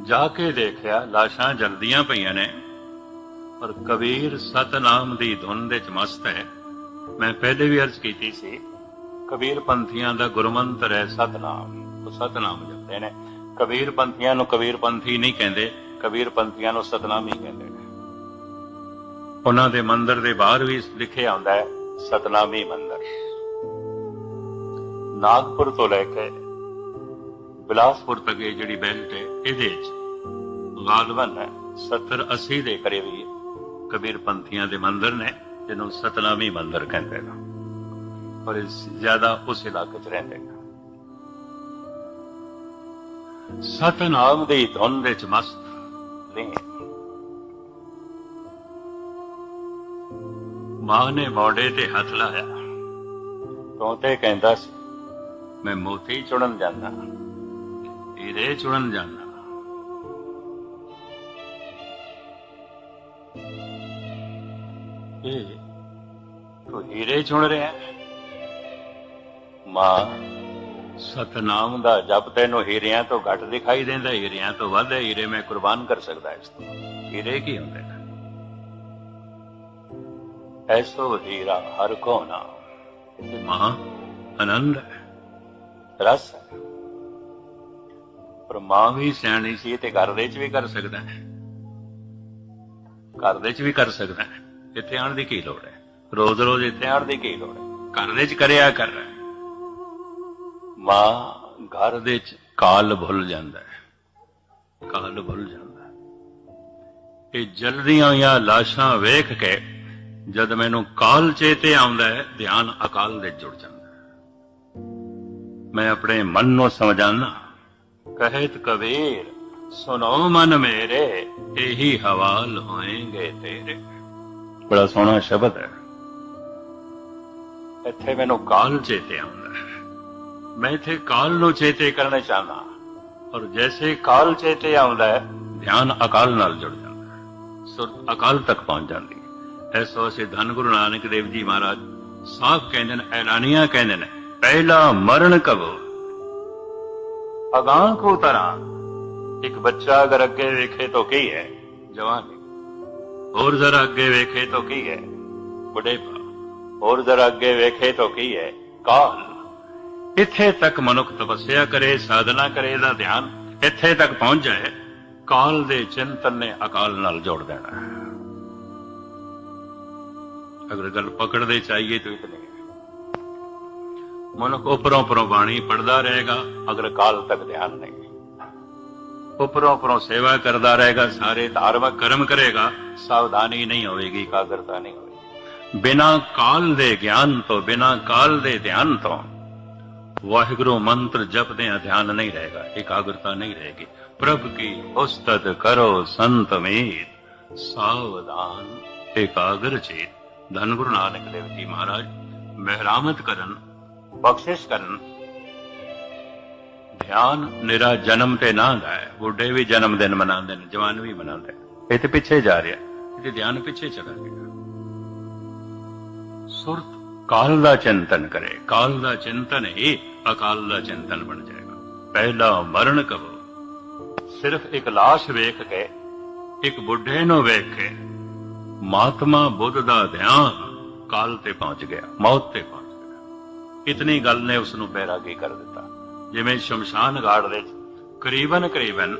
जाके देखिया लाशां जलदियां पईयां ने और कबीर सतनाम दी धुन दे च मस्त है। मैं पहले भी अर्ज कीती सी, कबीर पंथियां दा गुरमंत्र है सतनाम, वो सतनाम जपदे ने। कबीर पंथियां नूं कबीर पंथी नहीं कहंदे, कबीर पंथियां नूं सतनाम ही कहंदे ने। उन्हां दे मंदिर दे बाहर भी लिखिआ हुंदा है सतनामी मंदिर। नागपुर तो लैके बिलासपुर तक ये जिहड़ी बेल्ट है, इहदे च गालबन 70-80 दे करीब ही कबीर पंथियां दे मंदिर ने, जिन्हों सतनामी मंदिर कहते हैं, और ज्यादा उस इलाके च रहते हैं। सतनाम दी धुन दे च मस्त लीन। मां ने मोढे ते हथ लाया, तोते कहंदा सी, मैं मोती चुणन जाना, हीरे चुणन जाना। तू हीरे चुन रहा है? मां, सतनाम दा जप तैनूं हीरियां तो घट दिखाई देंदा, हीरियां तो वध है, हीरे मैं कुर्बान कर सकदा इस तो। हीरे की हुंदे ने? ऐसो हीरा हर को नाम। मां, आनंद है, रस है। पर मां भी सियाणी सी ते घर दे च भी कर सकदा है, घर दे च भी कर सकदा है। इत्थे आण दी की लोड़ है? रोज रोज इत्थे आण दी की लोड़ है? घर दे च करिया कर रहा है। मां घर दे च काल भुल जांदा है, काल भुल जांदा है। ये जल्दियां होइयां लाशां वेख के जद मैनू काल चेते आउंदा है, ध्यान अकाल दे जुड़ जांदा है। मैं अपने मन नूं समझाना, कहत कबीर सुनो मन मेरे, यही हवाल होएंगे तेरे। बड़ा सोहना शब्द है। इत्थे मैनू काल चेते आउंदा है, मैं इत्थे काल नूं चेते करना चाहना, और जैसे काल चेते आउंदा है, ध्यान अकाल नाल जुड़ जांदा है, सुरत अकाल तक पहुंच जाती है। ऐसो असीं धन गुरु नानक देव जी महाराज साफ कहंदे ने, ऐलानिया कहंदे ने, पहला मरण कबो अगां को तरह। एक बच्चा अगर अगे वेखे तो की है? जवानी। और जरा अगे वेखे तो की है? बुढ़ेपा। और जरा अगे वेखे तो की है? काल। इत्थे तक मनुख तपस्या करे, साधना करे, दा ध्यान इत्थे तक पहुंच जाए, काल दे चिंतन ने अकाल नाल जोड़ देना है। अगर गल पकड़ दे चाहिए तो इतनी है। मनुख उपरों उपरों बाणी पढ़ता रहेगा, अगर काल तक ध्यान नहीं, उपरों उपरों सेवा करता रहेगा, सारे धार्मिक कर्म करेगा, सावधानी नहीं होगी, एकाग्रता नहीं होगी। बिना काल दे ज्ञान तो, बिना काल दे ध्यान तो वाहिगुरु मंत्र जपदे ध्यान नहीं रहेगा, एकाग्रता नहीं रहेगी। प्रभु की उस्तत करो संत मीत, सावधान एकाग्र चेत। धन गुरु नानक देव जी महाराज मेहरामत करन, बख्शिश करन। ध्यान निरा जन्म ते ना दा है। बुढ़े भी जन्मदिन मनाते हैं, जवान भी मनाते हैं। ये तो पिछे जा रहा, ये ध्यान पिछे चला गया। ਸੁਰਤ ਕਾਲ ਦਾ ਚਿੰਤਨ ਕਰੇ, ਕਾਲ ਦਾ ਚਿੰਤਨ ਹੀ ਅਕਾਲ ਦਾ ਚਿੰਤਨ ਬਣ ਜਾਏਗਾ। ਪਹਿਲਾ ਮਰਨ ਕਬੋ, ਸਿਰਫ ਇੱਕ ਲਾਸ਼ ਵੇਖ ਕੇ, ਇੱਕ ਬੁੱਢੇ ਨੂੰ ਵੇਖ ਕੇ ਮਹਾਤਮਾ ਬੁੱਧ ਦਾ ਧਿਆਨ ਕਾਲ ਤੇ ਪਹੁੰਚ ਗਿਆ, ਮੌਤ ਤੇ ਪਹੁੰਚ ਗਿਆ। ਇਤਨੀ ਗੱਲ ਨੇ ਉਸ ਨੂੰ ਬੈਰਾਗੀ ਕਰ ਦਿੱਤਾ। ਜਿਵੇਂ ਸ਼ਮਸ਼ਾਨ ਘਾਟ ਦੇ ਕਰੀਬਨ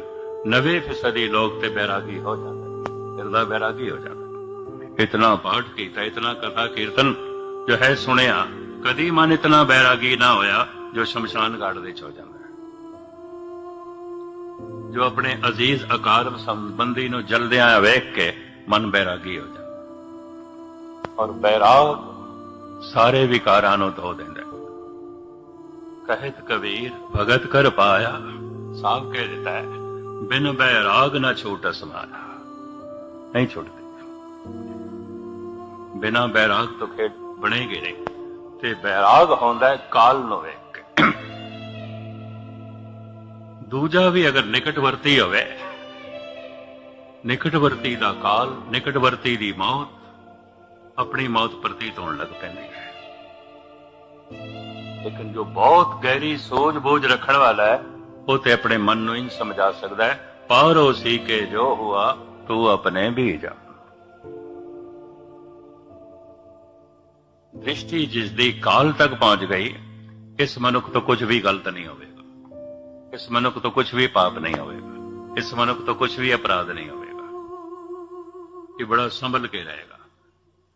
90% ਲੋਕ ਤੇ ਬੈਰਾਗੀ ਹੋ ਜਾਂਦੇ, ਹਿਰਦਾ ਬੈਰਾਗੀ ਹੋ ਜਾਂਦਾ। ਇਤਨਾ ਪਾਠ ਕੀਤਾ, ਇਤਨਾ ਕਥਾ ਕੀਰਤਨ ਜੋ ਹੈ ਸੁਣਿਆ, ਕਦੀ ਮਨ ਇਤਨਾ ਬੈਰਾਗੀ ਨਾ ਹੋਇਆ ਜੋ ਸ਼ਮਸ਼ਾਨ ਘਾਟ ਵਿੱਚ ਹੋ ਜਾਂਦਾ ਹੈ। ਜੋ ਆਪਣੇ ਅਜ਼ੀਜ਼ ਅਕਾਰਬ ਸੰਬੰਧੀ ਨੂੰ ਜਲਦਿਆਂ ਵੇਖ ਕੇ ਮਨ ਬੈਰਾਗੀ ਹੋ ਜਾਂਦਾ, ਔਰ ਬੈਰਾਗ ਸਾਰੇ ਵਿਕਾਰਾਂ ਨੂੰ ਧੋ ਦਿੰਦਾ। ਕਹਿਤ ਕਬੀਰ ਭਗਤ ਕਰ ਪਾਇਆ, ਸਾਫ ਕਹਿ ਦਿੱਤਾ ਹੈ, ਬਿਨ ਬੈਰਾਗ ਨਾ ਛੂਟ ਸਮਾਨਾ, ਨਹੀਂ ਛੁੱਟਦੇ। ਬਿਨਾ ਬੈਰਾਗ ਤੋਂ ਖੇਡ ਬਣੇਗੀ ਨਹੀਂ। ਤੇ ਬੈਰਾਗ ਹੁੰਦਾ ਹੈ ਕਾਲ ਨੂੰ ਵੇਖ ਕੇ। ਦੂਜਾ ਵੀ ਅਗਰ ਨਿਕਟਵਰਤੀ ਹੋਵੇ, ਨਿਕਟਵਰਤੀ ਦਾ ਕਾਲ, ਨਿਕਟਵਰਤੀ ਦੀ ਮੌਤ ਆਪਣੀ ਮੌਤ ਪ੍ਰਤੀਤ ਹੋਣ ਲੱਗ ਪੈਂਦੀ ਹੈ। ਲੇਕਿਨ ਜੋ ਬਹੁਤ ਗਹਿਰੀ ਸੋਝ ਬੋਝ ਰੱਖਣ ਵਾਲਾ ਹੈ, ਉਹ ਤੇ ਆਪਣੇ ਮਨ ਨੂੰ ਇੰਝ ਸਮਝਾ ਸਕਦਾ ਹੈ, ਪਾਰੋ ਸੀ ਕੇ ਜੋ ਹੁਆ ਤੂੰ ਆਪਣੇ ਵੀ ਜਾ। ਦ੍ਰਿਸ਼ਟੀ ਜਿਸ ਦੀ ਕਾਲ ਤੱਕ ਪਹੁੰਚ ਗਈ, ਇਸ ਮਨੁੱਖ ਤੋਂ ਕੁਝ ਵੀ ਗਲਤ ਨਹੀਂ ਹੋਵੇਗਾ, ਇਸ ਮਨੁੱਖ ਤੋਂ ਕੁਝ ਵੀ ਪਾਪ ਨਹੀਂ ਹੋਵੇਗਾ, ਇਸ ਮਨੁੱਖ ਤੋਂ ਕੁਝ ਵੀ ਅਪਰਾਧ ਨਹੀਂ ਹੋਵੇਗਾ। ਇਹ ਬੜਾ ਸੰਭਲ ਕੇ ਰਹੇਗਾ।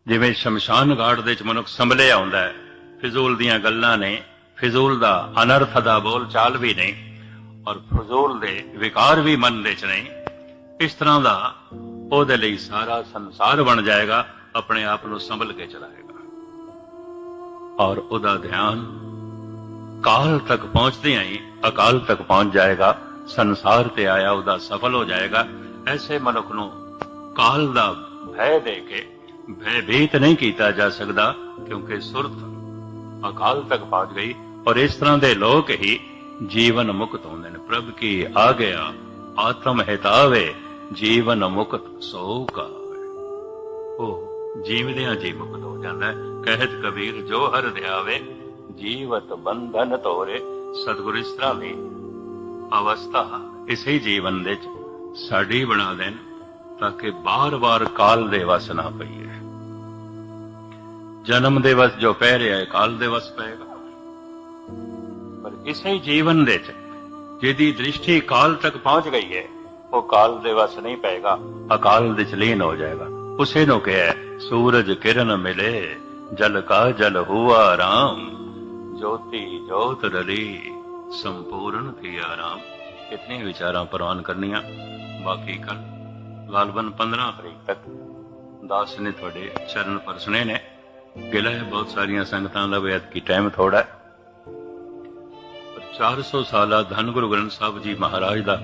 ਜਿਵੇਂ ਸ਼ਮਸ਼ਾਨ ਘਾਟ ਦੇ ਵਿੱਚ ਮਨੁੱਖ ਸੰਭਲਿਆ ਹੁੰਦਾ ਹੈ, ਫਿਜ਼ੂਲ ਦੀਆਂ ਗੱਲਾਂ ਨੇ, ਫਿਜ਼ੂਲ ਦਾ ਅਨਰਥ ਦਾ ਬੋਲ ਚਾਲ ਵੀ ਨਹੀਂ, ਔਰ ਫਿਜ਼ੂਲ ਦੇ ਵਿਕਾਰ ਵੀ ਮਨ ਦੇ ਚ ਨਹੀਂ। ਇਸ ਤਰ੍ਹਾਂ ਦਾ ਉਹਦੇ ਲਈ ਸਾਰਾ ਸੰਸਾਰ ਬਣ ਜਾਏਗਾ, ਆਪਣੇ ਆਪ ਨੂੰ ਸੰਭਲ ਕੇ ਚਲਾਏਗਾ, ਔਰ ਉਹਦਾ ਧਿਆਨ ਕਾਲ ਤੱਕ ਪਹੁੰਚਦਿਆਂ ਹੀ ਅਕਾਲ ਤੱਕ ਪਹੁੰਚ ਜਾਏਗਾ। ਸੰਸਾਰ ਤੇ ਆਇਆ ਉਹਦਾ ਸਫਲ ਹੋ ਜਾਏਗਾ। ਐਸੇ ਮਨੁੱਖ ਨੂੰ ਕਾਲ ਦਾ ਭੈ ਦੇ ਕੇ ਭੈਭੀਤ ਨਹੀਂ ਕੀਤਾ ਜਾ ਸਕਦਾ, ਕਿਉਂਕਿ ਸੁਰਤ ਅਕਾਲ ਤੱਕ ਪਹੁੰਚ ਗਈ। ਔਰ ਇਸ ਤਰ੍ਹਾਂ ਦੇ ਲੋਕ ਹੀ ਜੀਵਨ ਮੁਕਤ ਹੁੰਦੇ ਨੇ। ਪ੍ਰਭ ਕੀ ਆ ਗਿਆ ਆਤਮ ਹਿਤਾਵੇ, ਜੀਵਨ ਮੁਕਤ ਸੋ ਕਾਵੇ। ਉਹ ਜੀਵਦਿਆਂ ਜੀ ਮੁਕਤ ਹੋ ਜਾਂਦਾ ਹੈ। ਕਹਿਤ ਕਬੀਰ ਜੋ ਹਰ ਧਿਆਵੇ, ਜੀਵਤ ਬੰਧਨ ਤੋਰੇ। ਸਤਿਗੁਰੂ ਇਸ ਤਰ੍ਹਾਂ ਦੀ ਅਵਸਥਾ ਇਸੇ ਜੀਵਨ ਦੇ ਵਿੱਚ ਸਾਡੀ ਬਣਾ ਦੇਣ, ਤਾਂ ਕਿ ਬਾਰ-ਬਾਰ ਕਾਲ ਦੇ ਵਸ ਨਾ ਪਈਏ। ਜਨਮ ਦੇ ਵਸ ਜੋ ਪੈ ਰਿਹਾ ਹੈ, ਕਾਲ ਦੇ ਵਸ ਪਏਗਾ। ਪਰ ਇਸੇ ਜੀਵਨ ਦੇ ਵਿੱਚ ਜਿਹਦੀ ਦ੍ਰਿਸ਼ਟੀ ਕਾਲ ਤੱਕ ਪਹੁੰਚ ਗਈ ਹੈ, ਉਹ ਕਾਲ ਦੇ ਵਸ ਨਹੀਂ ਪਏਗਾ, ਅਕਾਲ ਵਿੱਚ ਲੀਨ ਹੋ ਜਾਏਗਾ। ਉਸੇ ਨੂੰ ਕਿਹਾ ਸੂਰਜ ਕਿਰਨ ਮਿਲੇ, ਜਲ ਕਾ ਜਲ ਹੁਆ ਰਾਮ, ਜੋਤੀ ਜੋਤ ਰਲੀ, ਸੰਪੂਰਨ ਕੀਆ ਰਾਮ। ਇਤਨੀ ਵਿਚਾਰਾਂ ਪ੍ਰਵਾਨ ਕਰਨੀਆਂ। ਬਾਕੀ ਕੱਲ ਗਾਲਬਨ 15 ਤਰੀਕ ਤੱਕ ਦਾਸ ਨੇ ਤੁਹਾਡੇ ਚਰਨ ਪਰਸਣੇ ਨੇ। ਗਿਲਾ ਹੈ ਬਹੁਤ ਸਾਰੀਆਂ ਸੰਗਤਾਂ ਦਾ ਵੀ ਐਤਕੀ ਟਾਈਮ ਥੋੜਾ ਹੈ। 400 ਸਾਲਾ ਧੰਨ ਗੁਰੂ ਗ੍ਰੰਥ ਸਾਹਿਬ ਜੀ ਮਹਾਰਾਜ ਦਾ